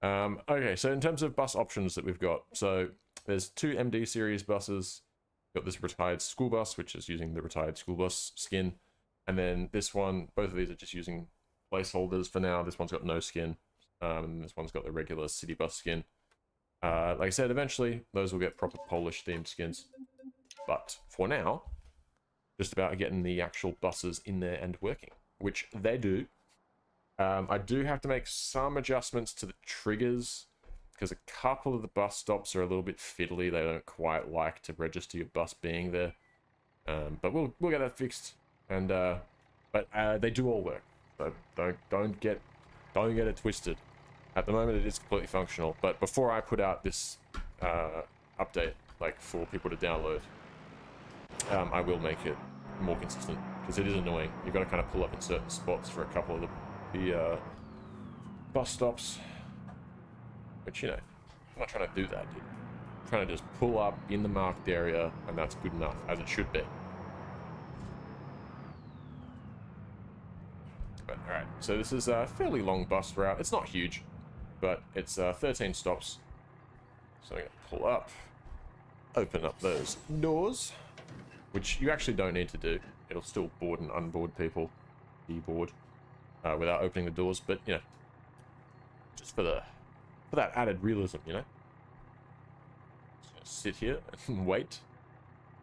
Okay, so in terms of bus options that we've got, so there's 2 MD series buses. We've got this retired school bus, which is using the retired school bus skin. And then this one, both of these are just using placeholders for now. This one's got no skin. This one's got the regular city bus skin. Like I said, eventually those will get proper Polish themed skins. But for now, just about getting the actual buses in there and working, which they do. I do have to make some adjustments to the triggers because a couple of the bus stops are a little bit fiddly. They don't quite like to register your bus being there. But we'll get that fixed. And but they do all work. So don't get it twisted. At the moment, it is completely functional, but before I put out this update, like for people to download, I will make it more consistent, because it is annoying. You've got to kind of pull up in certain spots for a couple of the bus stops. But, you know, I'm not trying to do that, dude. I'm trying to just pull up in the marked area, and that's good enough, as it should be. But, alright, so this is a fairly long bus route. It's not huge, but it's 13 stops. So I'm going to pull up, open up those doors, which you actually don't need to do. It'll still board and unboard people, deboard, without opening the doors, but, you know, just for that added realism, you know? Just gonna sit here and wait.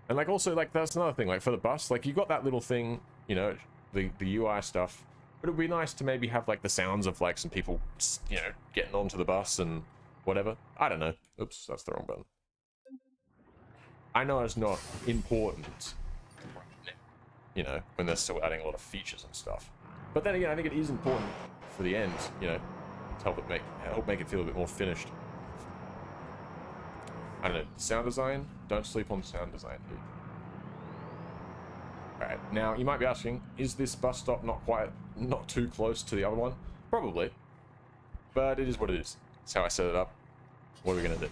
And, like, also, like, that's another thing, like, for the bus, like, you got that little thing, you know, the UI stuff, but it would be nice to maybe have, like, the sounds of, like, some people, you know, getting onto the bus and whatever. I don't know. Oops, that's the wrong button. I know it's not important, you know, when they're still adding a lot of features and stuff. But then again, I think it is important for the end, you know, to help make it feel a bit more finished. I don't know, sound design? Don't sleep on sound design, dude. Alright, now you might be asking, is this bus stop not too close to the other one? Probably. But it is what it is. That's how I set it up. What are we gonna do?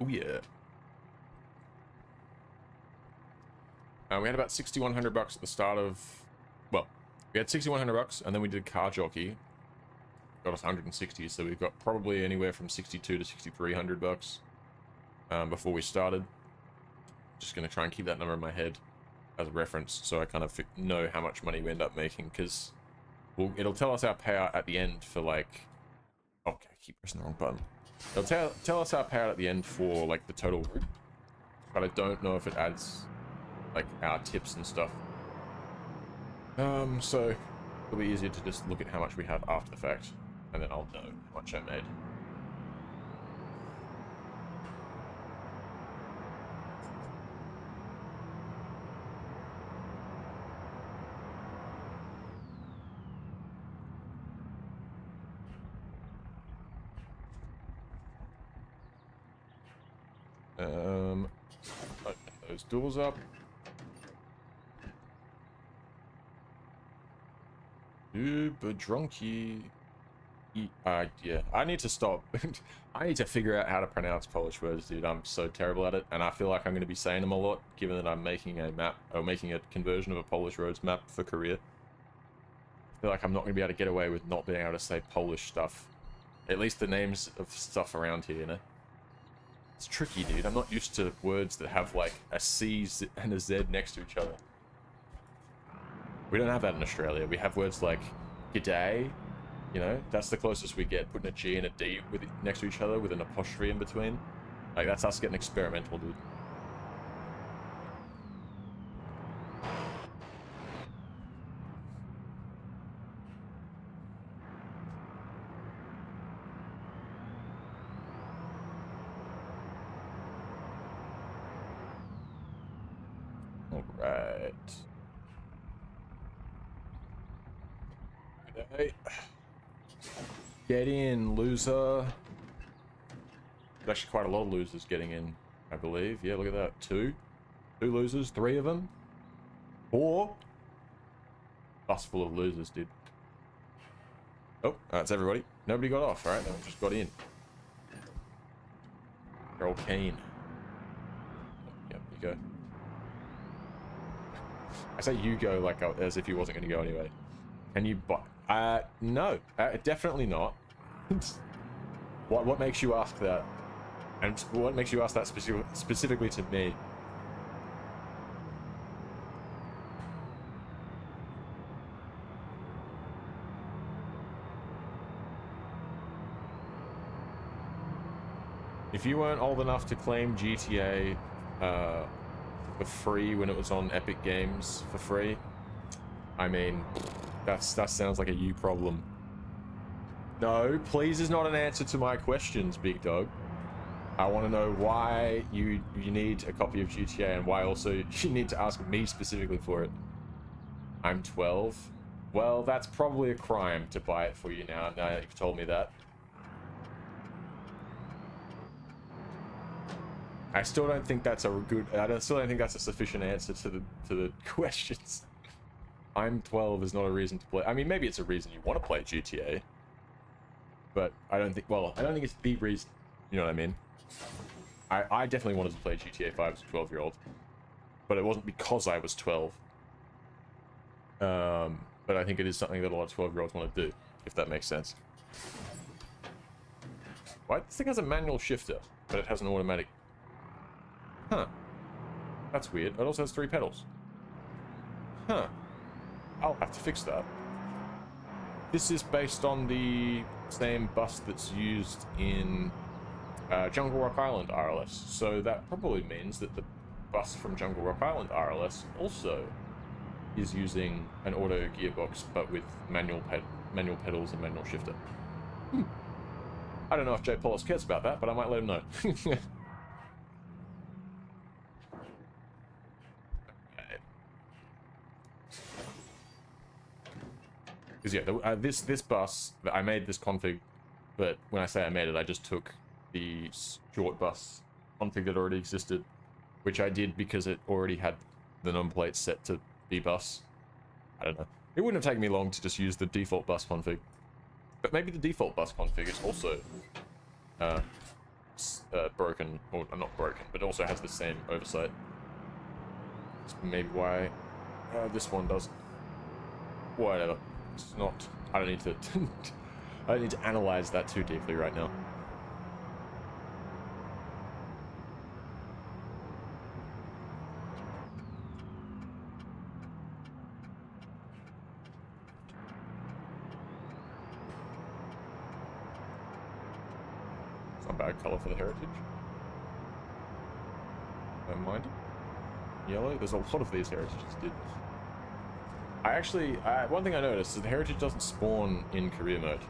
Oh yeah. We had about 6,100 bucks at the start of, well, we had 6,100 bucks, and then we did car jockey. Got us 160, so we've got probably anywhere from 62 to 6,300 bucks before we started. Just gonna try and keep that number in my head as a reference, so I kind of know how much money we end up making, because it'll tell us our payout at the end for, like, okay, I keep pressing the wrong button. It'll tell us our payout at the end for, like, the total route, but I don't know if it adds, like, our tips and stuff. So it'll be easier to just look at how much we have after the fact, and then I'll know how much I made. Open those doors up. Super drunky. Yeah, I need to stop. I need to figure out how to pronounce Polish words, dude. I'm so terrible at it, and I feel like I'm going to be saying them a lot, given that I'm making a map, or making a conversion of a Polish roads map for Korea. I feel like I'm not going to be able to get away with not being able to say Polish stuff. At least the names of stuff around here, you know? It's tricky, dude. I'm not used to words that have, like, a C and a Z next to each other. We don't have that in Australia. We have words like g'day, you know? That's the closest we get, putting a G and a D next to each other with an apostrophe in between. Like, that's us getting experimental, dude. Alright. G'day. Get in, loser. There's actually quite a lot of losers getting in, I believe. Yeah, look at that. Two losers, 3 of them. 4. Bus full of losers, dude. Oh, that's everybody. Nobody got off, alright? They all just got in. They're all keen. Yep, you go. I say you go like as if you wasn't going to go anyway. Can you buy? No, definitely not. What makes you ask that? And what makes you ask that specifically to me? If you weren't old enough to claim GTA for free when it was on Epic Games for free, I mean, that sounds like a you problem. No, please is not an answer to my questions, big dog. I want to know why you need a copy of GTA and why also you need to ask me specifically for it. I'm 12. Well, that's probably a crime to buy it for you now you've told me that. I still don't think that's a good. Still don't think that's a sufficient answer to the questions. I'm 12 is not a reason to play. I mean, maybe it's a reason you want to play GTA, but I don't think. Well, I don't think it's the reason. You know what I mean? I definitely wanted to play GTA 5 as a 12-year-old, but it wasn't because I was 12. But I think it is something that a lot of 12-year-olds want to do, if that makes sense. Why? This thing has a manual shifter, but it has an automatic. Huh. That's weird. It also has 3 pedals. Huh. I'll have to fix that. This is based on the same bus that's used in Jungle Rock Island RLS. So that probably means that the bus from Jungle Rock Island RLS also is using an auto gearbox, but with manual pedals and manual shifter. I don't know if Jay Paulus cares about that, but I might let him know. Because yeah, this bus, I made this config, but when I say I made it, I just took the short bus config that already existed, which I did because it already had the number plate set to B bus. I don't know. It wouldn't have taken me long to just use the default bus config, but maybe the default bus config is also broken, or not broken, but also has the same oversight. That's maybe why this one doesn't. Whatever. It's not. I don't need to. I don't need to analyze that too deeply right now. It's not a bad color for the heritage. Don't mind it. Yellow. There's a lot of these heritages, dude. One thing I noticed is the heritage doesn't spawn in career mode.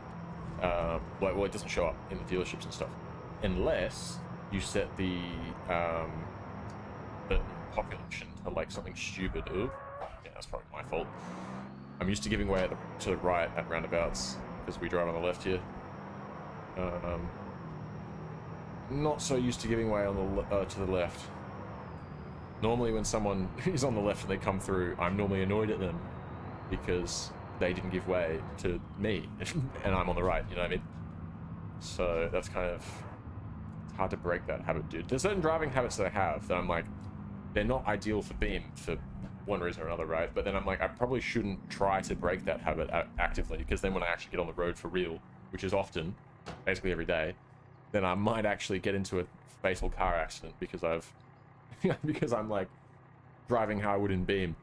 Well, it doesn't show up in the dealerships and stuff, unless you set the population to like something stupid. Ooh, yeah, that's probably my fault. I'm used to giving way to the right at roundabouts because we drive on the left here. Not so used to giving way on the to the left. Normally, when someone is on the left and they come through, I'm normally annoyed at them because they didn't give way to me, and I'm on the right, you know what I mean? So that's kind of, it's hard to break that habit, dude. There's certain driving habits that I have that I'm like, they're not ideal for Beam for one reason or another, right? But then I'm like, I probably shouldn't try to break that habit actively, because then when I actually get on the road for real, which is often, basically every day, then I might actually get into a fatal car accident because because I'm like driving how I would in Beam.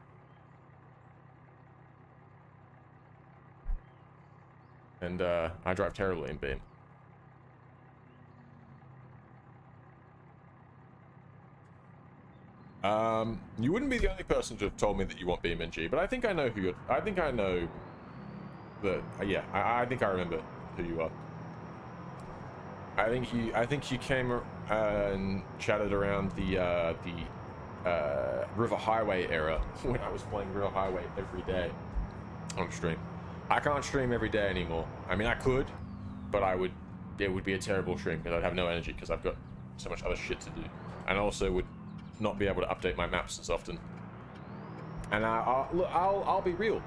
And I drive terribly in Beam. You wouldn't be the only person to have told me that you want BeamNG, but I think I know who you're. I think I know that. Yeah, I think I remember who you are. I think you came and chatted around the River Highway era when I was playing River Highway every day on stream. I can't stream every day anymore. I mean, I could, but it would be a terrible stream because I'd have no energy because I've got so much other shit to do, and I also would not be able to update my maps as often. And I'll be real.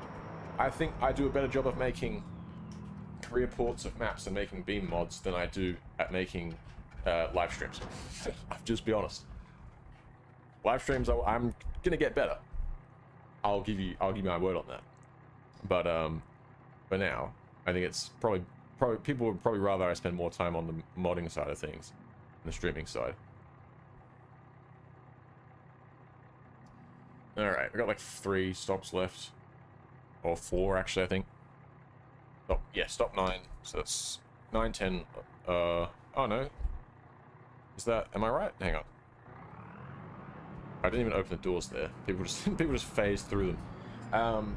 I think I do a better job of making career ports of maps and making Beam mods than I do at making live streams. I'll just be honest. Live streams, I'm gonna get better. I'll give you my word on that. But for now, I think it's probably people would probably rather I spend more time on the modding side of things than the streaming side. All right, we got like 3 stops left, or 4 actually, I think. Oh yeah, stop 9. So that's 9, 10. Oh no, is that? Am I right? Hang on. I didn't even open the doors there. People just phase through them.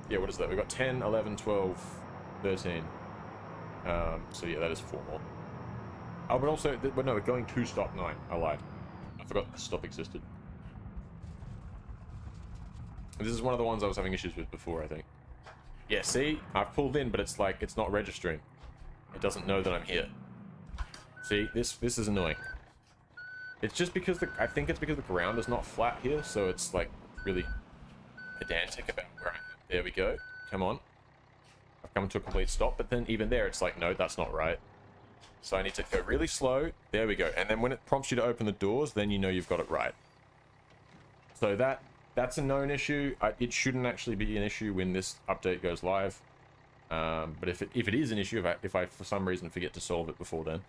Yeah, what is that? We've got 10, 11, 12, 13. So yeah, that is 4 more. Oh, but also, but no, we're going to stop 9. I lied. I forgot the stop existed. This is one of the ones I was having issues with before, I think. Yeah, see? I've pulled in, but it's like, it's not registering. It doesn't know that I'm here. See? This is annoying. It's just because I think it's because the ground is not flat here, so it's like really pedantic about where I am. There we go. Come on. I've come to a complete stop, but then even there, it's like, no, that's not right. So I need to go really slow. There we go. And then when it prompts you to open the doors, then you know you've got it right. So that's a known issue. It shouldn't actually be an issue when this update goes live. But if it is an issue, if I for some reason forget to solve it before then,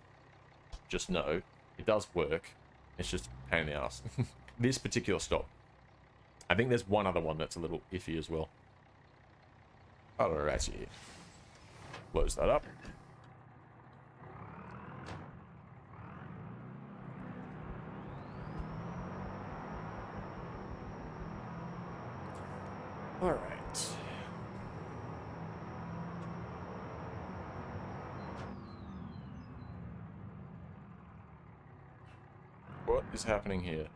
just know it does work. It's just a pain in the ass. This particular stop. I think there's one other one that's a little iffy as well. Alrighty. Close that up. Alright. What is happening here?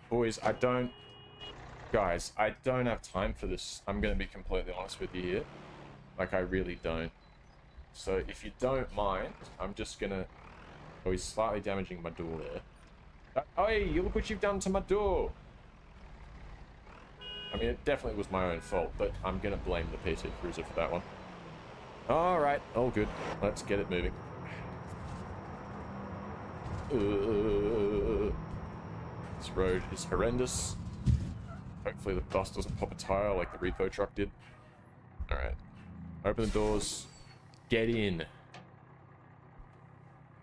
Boys, Guys, I don't have time for this. I'm going to be completely honest with you here. Like, I really don't. So, if you don't mind, I'm just going to... Oh, he's slightly damaging my door there. Hey, look what you've done to my door! I mean, it definitely was my own fault, but I'm going to blame the PT Cruiser for that one. Alright, all good. Let's get it moving. This road is horrendous. Hopefully the bus doesn't pop a tire like the repo truck did. Alright. Open the doors. Get in.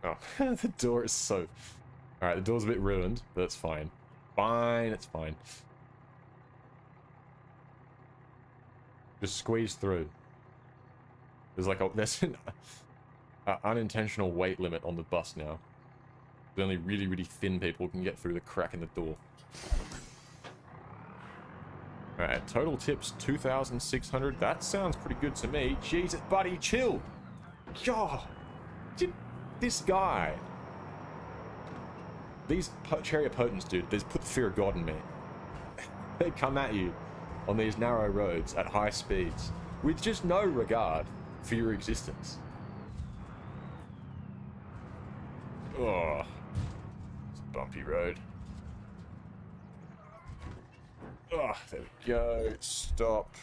Oh, the door is so... Alright, the door's a bit ruined, but it's fine. Fine, it's fine. Just squeeze through. There's like there's an unintentional weight limit on the bus now. Only really, really thin people can get through the crack in the door. Alright, total tips 2,600. That sounds pretty good to me. Jesus, buddy, chill. God, this guy. These chariot potents, dude, they put the fear of God in me. They come at you on these narrow roads at high speeds with just no regard for your existence. Oh. Bumpy road. Oh, there we go. Stop.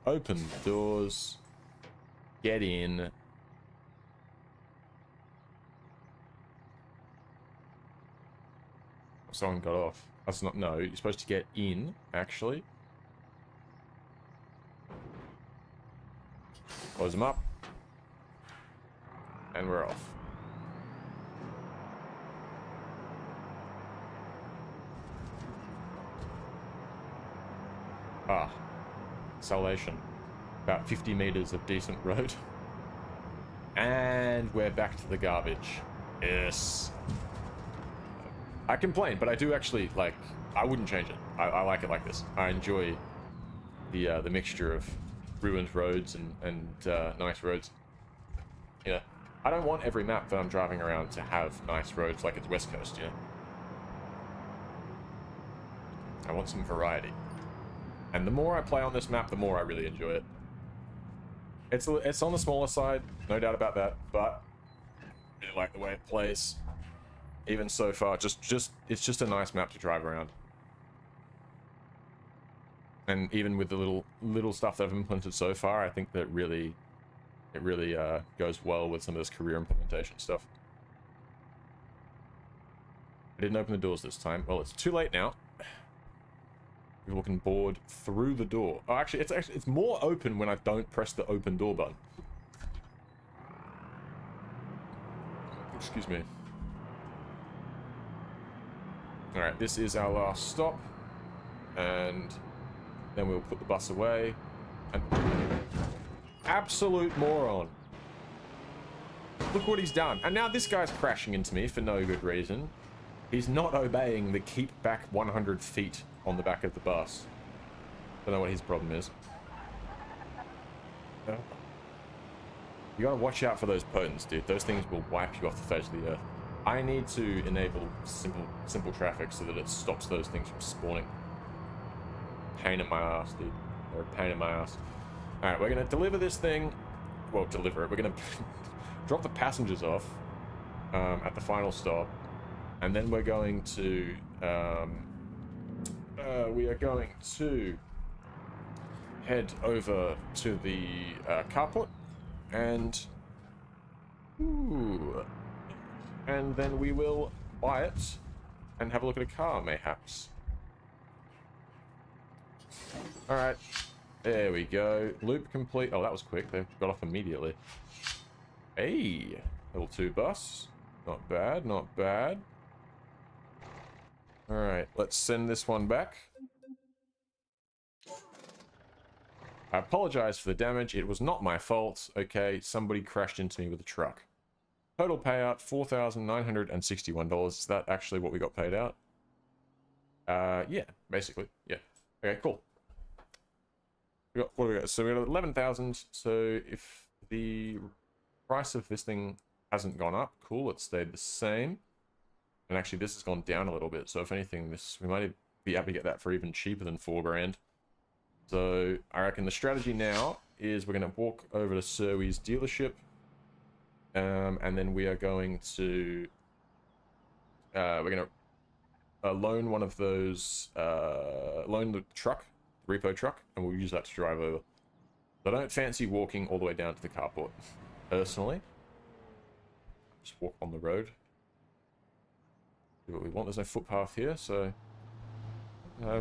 Open the doors. Get in. Someone got off. That's not... No, you're supposed to get in, actually. Close them up. And we're off. Ah, salvation. About 50 meters of decent road. And we're back to the garbage. Yes. I complain, but I do actually, like, I wouldn't change it. I like it like this. I enjoy the mixture of ruined roads and nice roads. Yeah. I don't want every map that I'm driving around to have nice roads like it's West Coast, you know? I want some variety. And the more I play on this map, the more I really enjoy it. It's on the smaller side, no doubt about that, but I really like the way it plays. Even so far, it's just a nice map to drive around. And even with the little stuff that I've implemented so far, I think that it really goes well with some of this career implementation stuff. I didn't open the doors this time. Well, it's too late now. People can board through the door. Oh, actually, it's more open when I don't press the open door button. Excuse me. Alright, this is our last stop. And then we'll put the bus away. And... Absolute moron. Look what he's done. And now this guy's crashing into me for no good reason. He's not obeying the keep back 100 feet on the back of the bus. Don't know what his problem is. You gotta watch out for those potents, dude. Those things will wipe you off the face of the earth. I need to enable simple traffic so that it stops those things from spawning. Pain in my ass, dude. They're a pain in my ass. Alright, we're gonna deliver this thing. Well, deliver it. We're gonna drop the passengers off at the final stop. And then we're going to head over to the carport and then we will buy it and have a look at a car, mayhaps. All right, there we go. Loop complete. Oh, that was quick. They got off immediately. Hey, level 2 bus. Not bad, not bad. All right, let's send this one back. I apologize for the damage. It was not my fault. Okay, somebody crashed into me with a truck. Total payout, $4,961. Is that actually what we got paid out? Yeah, basically. Yeah. Okay, cool. What do we got? So we got 11,000. So if the price of this thing hasn't gone up, cool, it stayed the same. And actually this has gone down a little bit. So if anything, we might be able to get that for even cheaper than $4 grand. So I reckon the strategy now is we're going to walk over to Surwey's dealership. And then we are going to loan one of those, loan the truck, the repo truck, and we'll use that to drive over. I don't fancy walking all the way down to the carport, personally. Just walk on the road. Do what we want. There's no footpath here, so I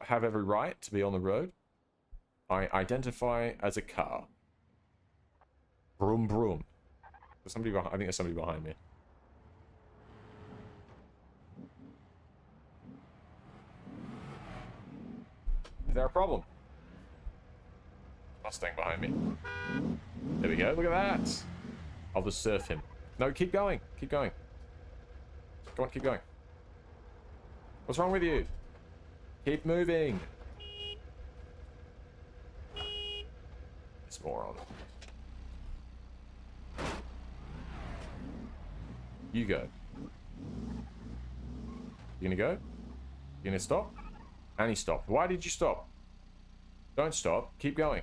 have every right to be on the road. I identify as a car. Broom, broom. There's somebody behind, I think there's somebody behind me. Is there a problem? Mustang behind me. There we go, look at that. I'll just surf him. No, keep going, keep going. Go on, keep going. What's wrong with you? Keep moving. This moron. You go. You gonna go? You gonna stop? And he stopped. Why did you stop? Don't stop. Keep going.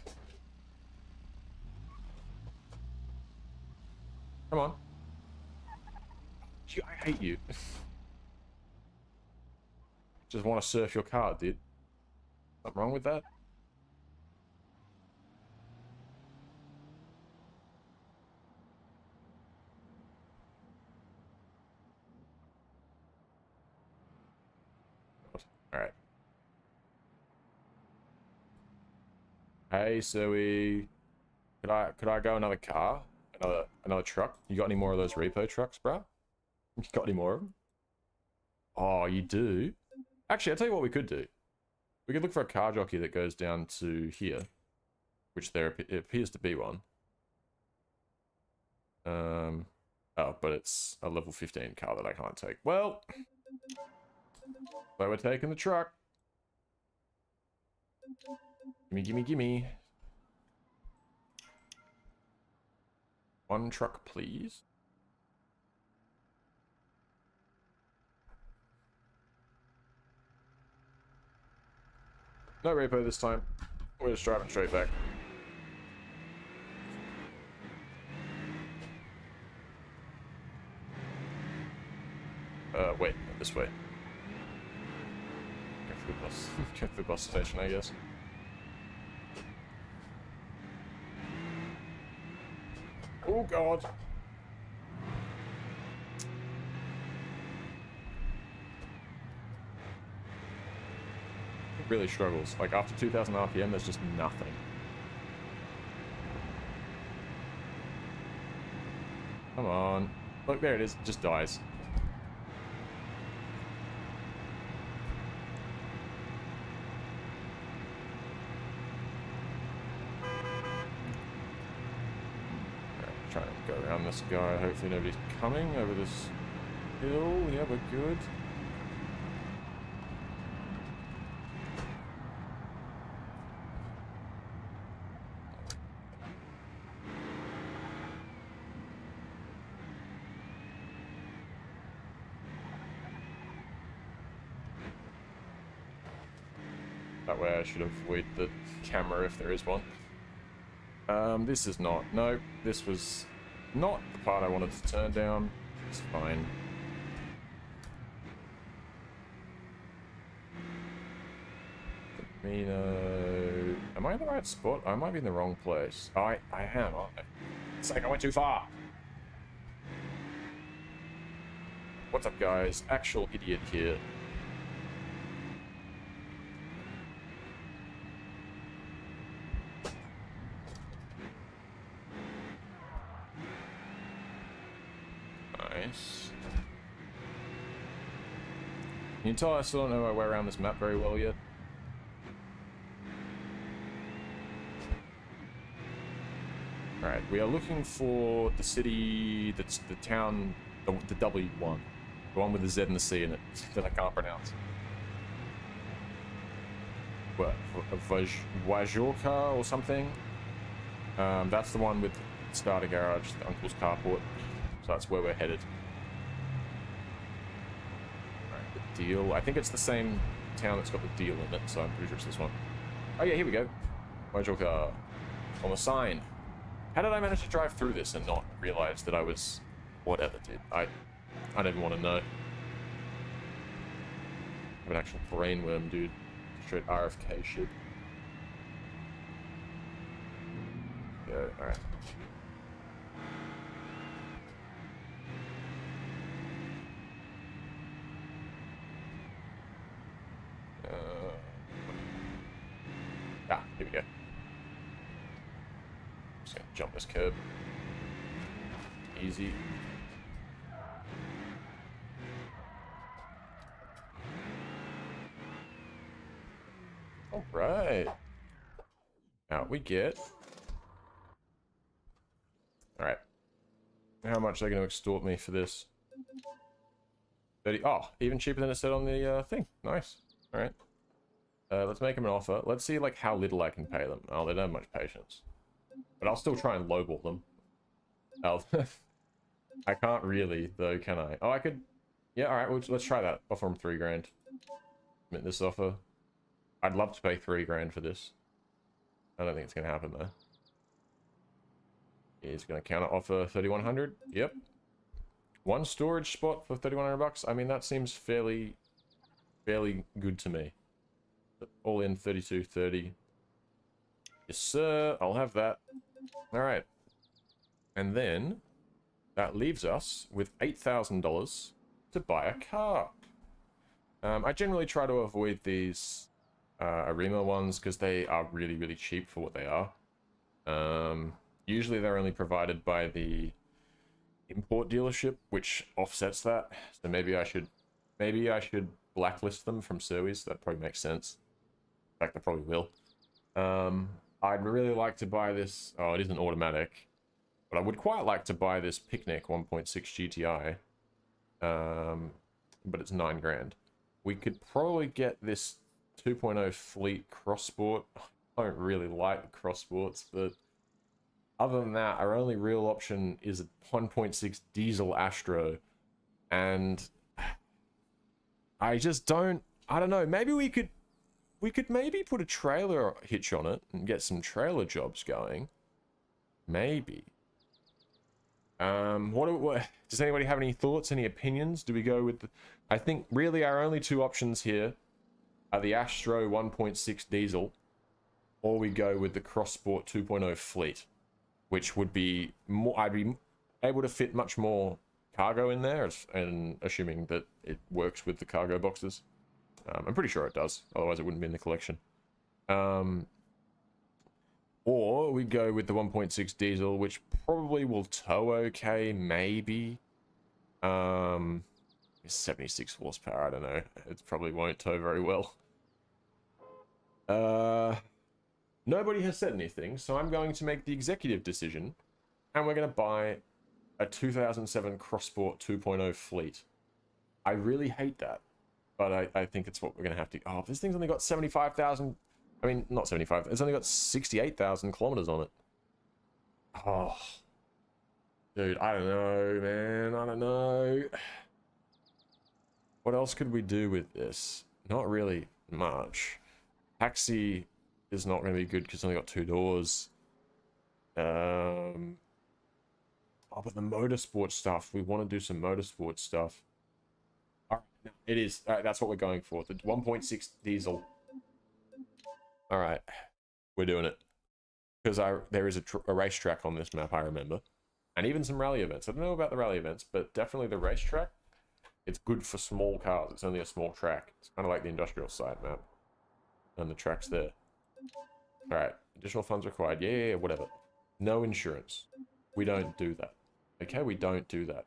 Come on. I hate you. Just want to surf your car, dude. Something wrong with that? Alright. Hey, so could I go another car? Another truck? You got any more of those repo trucks, bro? You got any more of them? Oh, you do? Actually, I'll tell you what we could do. We could look for a car jockey that goes down to here, which it appears to be one. Oh, but it's a level 15 car that I can't take. Well, so we're taking the truck. Gimme, gimme, gimme. One truck, please. No repo this time. We're just driving straight back. Wait, this way. Go for the bus. Go for the bus station, I guess. Oh god. It really struggles. Like after 2000 RPM, there's just nothing. Come on. Look, there it is. It just dies. Try and go around this guy. Hopefully nobody's coming over this hill. Yeah, we're good. That way I should avoid the camera if there is one. This is not. No, this was not the part I wanted to turn down. It's fine. Am I in the right spot? I might be in the wrong place. I am, aren't I? It's like I went too far. What's up, guys? Actual idiot here. Nice. Can you tell I still don't know my way around this map very well yet? Alright, we are looking for the city that's the town, the W1. The one with the Z and the C in it that I can't pronounce. What? Wajorka or something? That's the one with the starter garage, the uncle's carport. So that's where we're headed. Alright, the deal. I think it's the same town that's got the deal in it, so I'm pretty sure it's this one. Oh yeah, here we go. Wajorka. On the sign. How did I manage to drive through this and not realize that I was... Whatever, dude. I don't even want to know. I'm an actual brainworm, dude. Straight RFK shit. Go, alright. Here we go. Just gonna jump this curb. Easy. Alright. Out we get. Alright. How much are they going to extort me for this? 30. Oh, even cheaper than it said on the thing. Nice. Alright. Let's make them an offer. Let's see like how little I can pay them. Oh, they don't have much patience. But I'll still try and lowball them. Oh, I can't really, though, can I? Oh, I could... Yeah, alright, well, let's try that. Offer them 3 grand. Submit this offer. I'd love to pay 3 grand for this. I don't think it's going to happen, though. He's going to counter offer 3,100. Yep. 1 storage spot for 3,100 bucks. I mean, that seems fairly good to me. All in 32.30. Yes, sir. I'll have that. All right. And then that leaves us with $8,000 to buy a car. I generally try to avoid these Arima ones because they are really, really cheap for what they are. Usually they're only provided by the import dealership, which offsets that. So maybe I should blacklist them from Serwis. That probably makes sense. In fact, I probably will. I'd really like to buy this. Oh, it isn't automatic, but I would quite like to buy this Picnic 1.6 GTI. But it's 9 grand. We could probably get this 2.0 Fleet Cross Sport. I don't really like Cross Sports, but other than that, our only real option is a 1.6 diesel Astro, and I just don't. I don't know. Maybe we could maybe put a trailer hitch on it and get some trailer jobs going. Maybe. What does anybody have any thoughts, any opinions? Do we go with the, I think really our only 2 options here are the Astro 1.6 diesel, or we go with the Cross Sport 2.0 Fleet, which would be more, I'd be able to fit much more cargo in there, and assuming that it works with the cargo boxes. I'm pretty sure it does, otherwise it wouldn't be in the collection. Or we go with the 1.6 diesel, which probably will tow okay, maybe. 76 horsepower, I don't know. It probably won't tow very well. Nobody has said anything, so I'm going to make the executive decision, and we're going to buy a 2007 Crossport 2.0 Fleet. I really hate that, but I think it's what we're going to have to... Oh, this thing's only got 75,000... I mean, not 75. It's only got 68,000 kilometers on it. Oh. Dude, I don't know, man. I don't know. What else could we do with this? Not really much. Taxi is not going to be good because it's only got 2 doors. Oh, but the motorsport stuff. We want to do some motorsport stuff. All right, it is. All right, that's what we're going for. The 1.6 diesel. All right, we're doing it. Because there is a racetrack on this map, I remember. And even some rally events. I don't know about the rally events, but definitely the racetrack. It's good for small cars. It's only a small track. It's kind of like the industrial side map. And the track's there. Alright, additional funds required. Yeah, whatever. No insurance. We don't do that. Okay, we don't do that.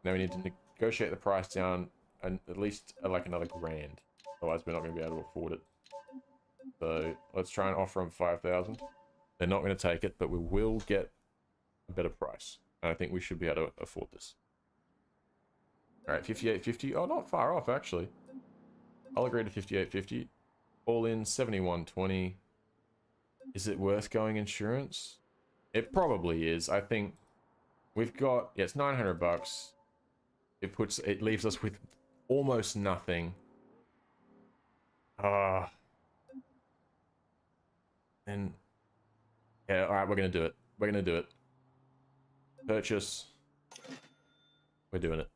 Now we need to negotiate the price down and at least like another grand. Otherwise we're not going to be able to afford it. So let's try and offer them 5,000. They're not going to take it, but we will get a better price. And I think we should be able to afford this. Alright, 58.50. Oh, not far off, actually. I'll agree to 58.50. All in, 71.20. Is it worth going insurance? It probably is. I think we've got... Yeah, it's 900 bucks. It leaves us with almost nothing. And... Yeah, alright, we're going to do it. We're going to do it. Purchase. We're doing it.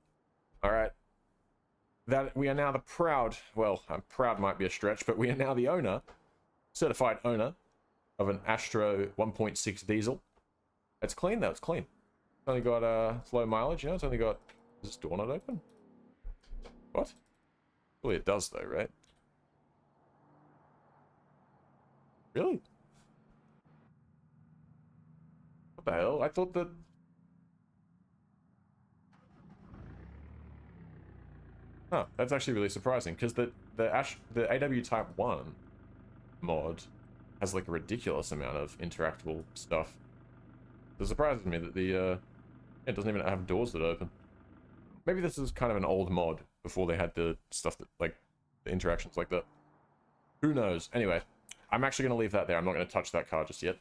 Alright. That we are now the proud, well, proud might be a stretch, but we are now the owner, certified owner, of an Astro 1.6 diesel. It's clean though, it's clean. It's only got it's low mileage, you know, it's only got... Is this door not open? What? Well, it does though, right? Really? What the hell? I thought that... Huh, that's actually really surprising, because the AW Type 1 mod has like a ridiculous amount of interactable stuff. It surprises me that it doesn't even have doors that open. Maybe this is kind of an old mod before they had the stuff that, like, the interactions like that. Who knows? Anyway, I'm actually going to leave that there. I'm not going to touch that car just yet.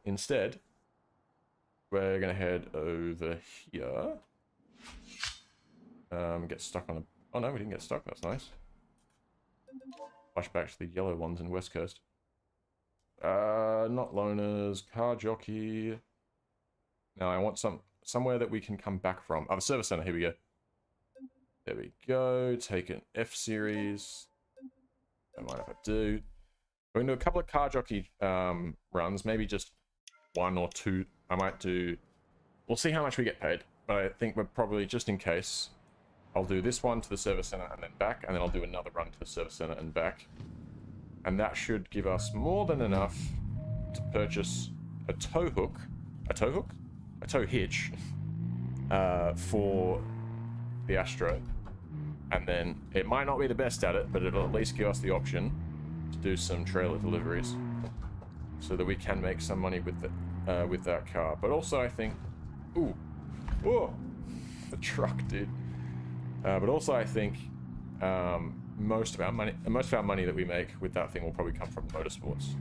Instead, we're going to head over here. Get stuck on a... Oh no, we didn't get stuck. That's nice. Flashback to the yellow ones in West Coast. Not loaners. Car jockey. Now I want somewhere that we can come back from. Oh, the service center. Here we go. There we go. Take an F series. Don't mind if I do. We're gonna do a couple of car jockey runs. Maybe just one or two. I might do... We'll see how much we get paid. But I think we're probably, just in case, I'll do this one to the service center and then back, and then I'll do another run to the service center and back. And that should give us more than enough to purchase a tow hook. A tow hook? A tow hitch. For the Astro. And then it might not be the best at it, but it'll at least give us the option to do some trailer deliveries. So that we can make some money with that car. But also I think... Ooh. Whoa! The truck, dude. But also I think most of our money that we make with that thing will probably come from motorsports.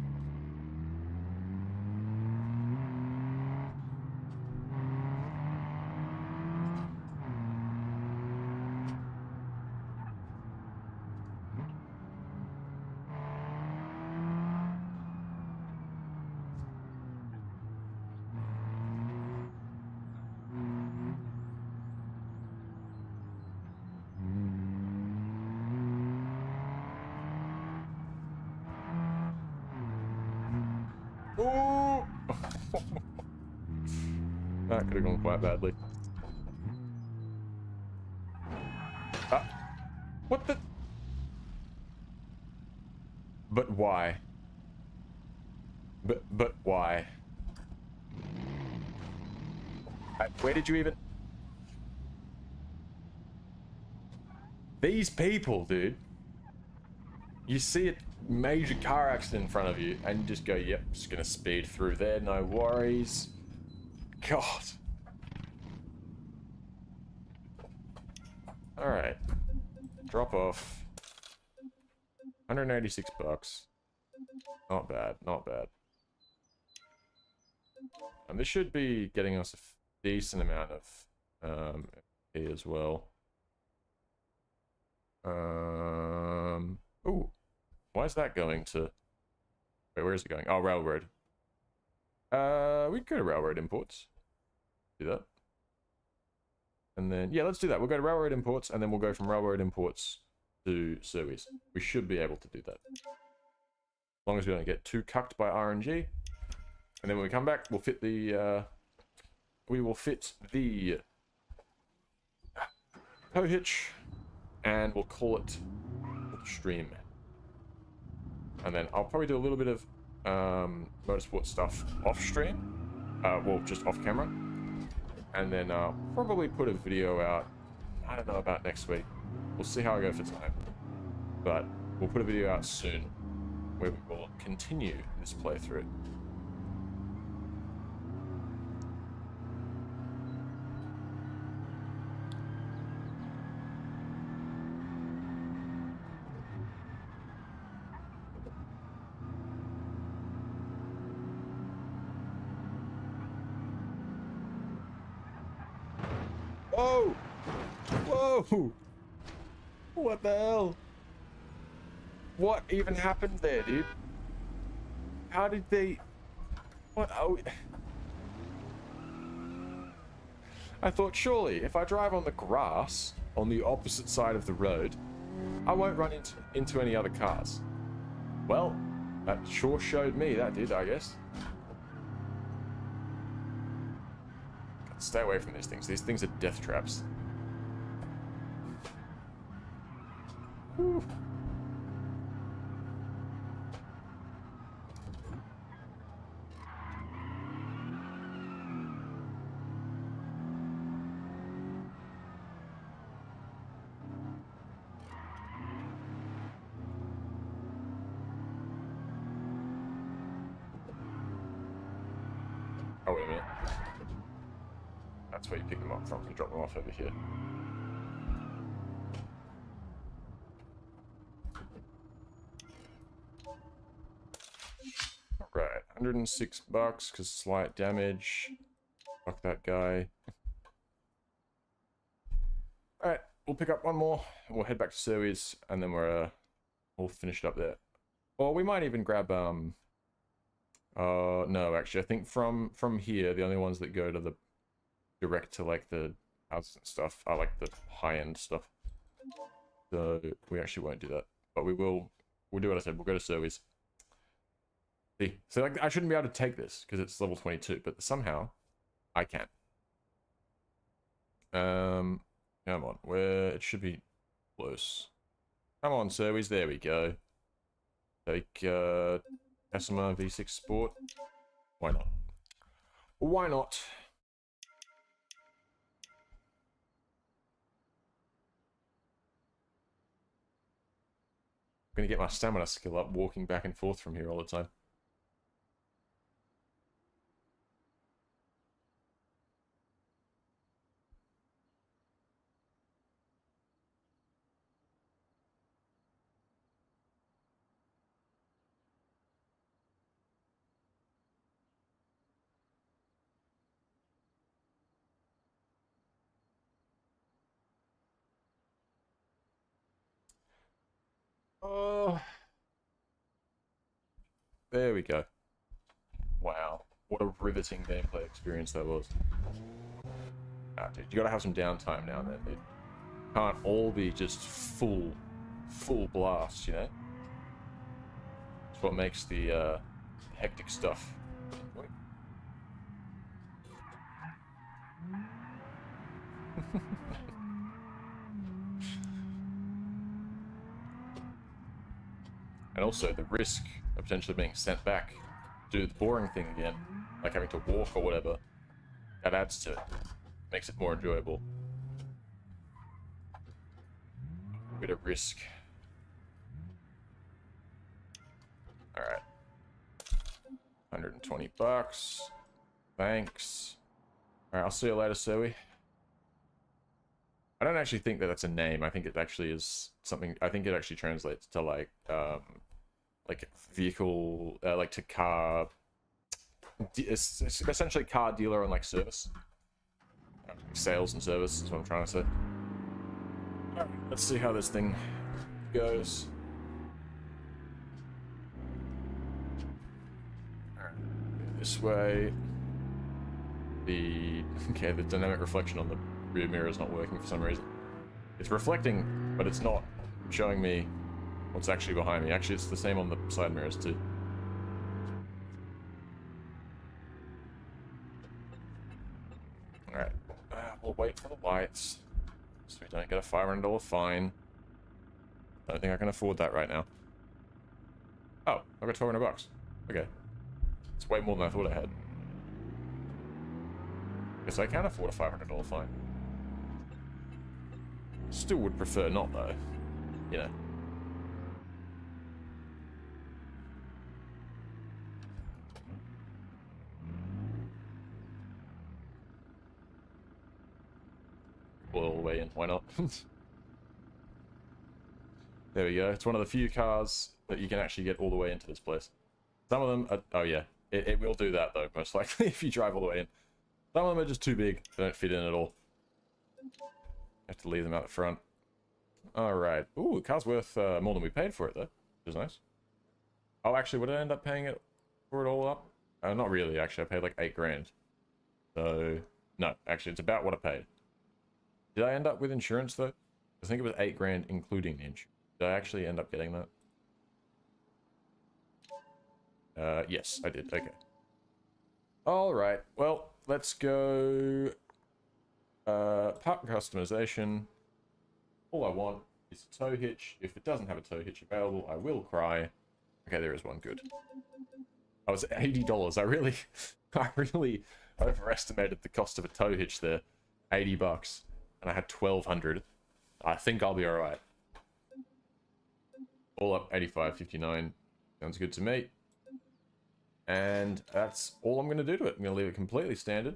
Ooh! That could have gone quite badly. What the... But why? But why? Where did you even... These people, dude. You see a major car accident in front of you, and you just go, yep, just gonna speed through there, no worries. God. Alright. Drop off. 186 bucks. Not bad, not bad. And this should be getting us a decent amount of FP as well. Ooh. Why is that going to... Wait, where is it going? Oh, railroad. We could go to railroad imports. Do that. And then, yeah, let's do that. We'll go to railroad imports, and then we'll go from railroad imports to service. We should be able to do that. long as we don't get too cucked by RNG. And then when we come back, we'll fit the tow hitch, and we'll call it stream. And then I'll probably do a little bit of motorsport stuff off stream, well, just off camera. And then probably put a video out, I don't know about next week. We'll see how I go for time. But we'll put a video out soon where we will continue this playthrough. Whoa! Whoa! What the hell? What even happened there, dude? How did they... What? Oh... I thought surely if I drive on the grass on the opposite side of the road, I won't run into any other cars. Well, that sure showed me, that did, I guess. Stay away from these things. These things are death traps. Whew. Oh, wait a minute. That's where you pick them up from. You drop them off over here. Alright, $106 because slight damage. Fuck that guy. Alright, we'll pick up one more. We'll head back to Surweys, and then we'll finish it up there. Or we might even grab no, actually, I think from here, the only ones that go to the direct to like the houses and stuff are like the high-end stuff. So we actually won't do that, but we'll do what I said. We'll go to Surweys. See, so like I shouldn't be able to take this because it's level 22, but somehow I can. Come on, where it should be close. Come on, Surweys, there we go. Take SMR V6 Sport. Why not? Why not? I'm gonna get my stamina skill up walking back and forth from here all the time. Oh, there we go. Wow, what a riveting gameplay experience that was. Ah, dude, you gotta have some downtime now and then, dude. Can't all be just full blast, you know? It's what makes the hectic stuff. And also the risk of potentially being sent back to do the boring thing again, like having to walk or whatever, that adds to it. Makes it more enjoyable. Bit of risk. Alright. $120. Thanks. Alright, I'll see you later, Zoe. I don't actually think that that's a name. I think it actually is something. I think it actually translates to like vehicle, like to car. It's essentially car dealer and like service, sales and service is what I'm trying to say. Alright, let's see how this thing goes. Alright, this way. The dynamic reflection on the rear mirror is not working for some reason. It's reflecting, but it's not showing me what's actually behind me. Actually, it's the same on the side mirrors too. Alright. We'll wait for the lights. So we don't get a $500 fine. I don't think I can afford that right now. Oh, I got $1,200. Okay. It's way more than I thought I had. Guess I can afford a $500 fine. Still would prefer not, though. You know. Pull all the way in, why not? There we go. It's one of the few cars that you can actually get all the way into this place. Some of them are... Oh, yeah. It will do that, though, most likely, if you drive all the way in. Some of them are just too big. They don't fit in at all. Have to leave them out the front. Alright. Ooh, the car's worth more than we paid for it, though. Which is nice. Oh, actually, would I end up paying it for it all up? Not really, actually. I paid like 8 grand. So, no. Actually, it's about what I paid. Did I end up with insurance, though? I think it was 8 grand, including the insurance. Did I actually end up getting that? Yes, I did. Okay. Alright. Well, let's go... part customization. All I want is a tow hitch. If it doesn't have a tow hitch available, I will cry. Okay, there is one. Good. Oh, it's $80. I really overestimated the cost of a tow hitch there. $80. And I had 1,200. I think I'll be alright. All up 85.59. Sounds good to me. And that's all I'm going to do to it. I'm going to leave it completely standard.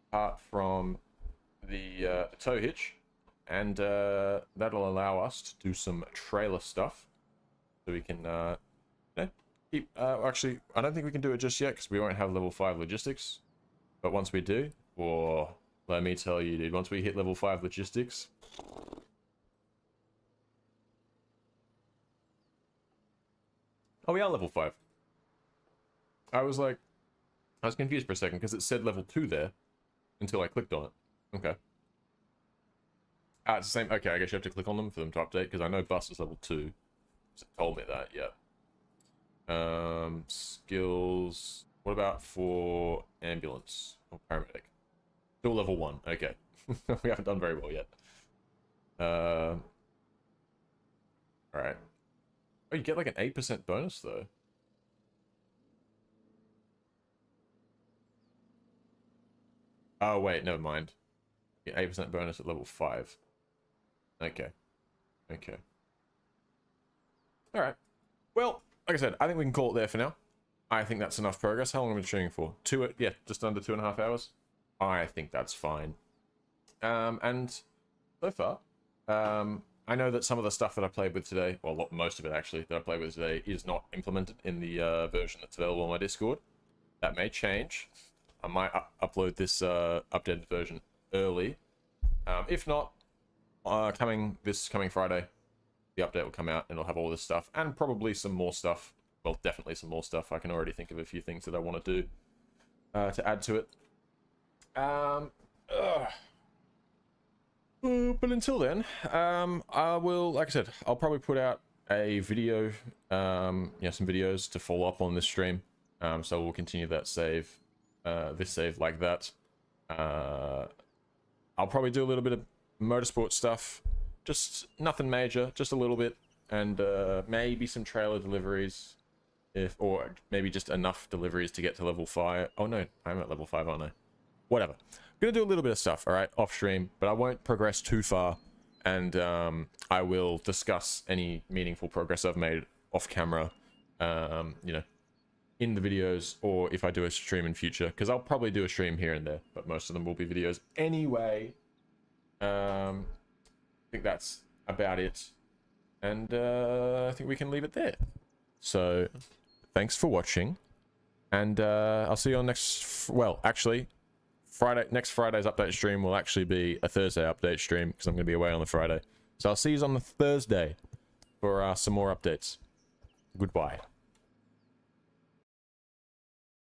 Apart from the tow hitch. And that'll allow us to do some trailer stuff. So we can keep... actually, I don't think we can do it just yet because we won't have level 5 logistics. But once we do, or let me tell you, dude, once we hit level 5 logistics... Oh, we are level 5. I was confused for a second because it said level 2 there until I clicked on it. Okay. It's the same. Okay, I guess you have to click on them for them to update because I know bus is level 2. So it told me that, yeah. Skills. What about for ambulance or paramedic? Still level 1. Okay. We haven't done very well yet. Alright. Oh, you get like an 8% bonus though. Oh, wait, never mind. Get 8% bonus at level 5. Okay. Okay. Alright. Well, like I said, I think we can call it there for now. I think that's enough progress. How long have we been streaming for? Yeah, just under 2.5 hours. I think that's fine. And so far, I know that some of the stuff that I played with today, well, most of it actually, that I played with today is not implemented in the version that's available on my Discord. That may change. I might upload this updated version early. If not, this coming Friday, the update will come out and it'll have all this stuff and probably some more stuff. Well, definitely some more stuff. I can already think of a few things that I want to do to add to it. But until then, I will, like I said, I'll probably put out a video, yeah, some videos to follow up on this stream. So we'll continue that save, this save like that. I'll probably do a little bit of motorsport stuff, just nothing major, just a little bit, and maybe some trailer deliveries, or maybe just enough deliveries to get to level 5. Oh no, I'm at level 5, aren't I? Whatever. I'm gonna do a little bit of stuff, all right, off stream, but I won't progress too far, and I will discuss any meaningful progress I've made off camera, you know, in the videos, or if I do a stream in future, because I'll probably do a stream here and there, but most of them will be videos anyway. I think that's about it, and I think we can leave it there. So, thanks for watching, and I'll see you on next, well, actually, next Friday's update stream will actually be a Thursday update stream, because I'm going to be away on the Friday. So I'll see you on the Thursday for some more updates. Goodbye.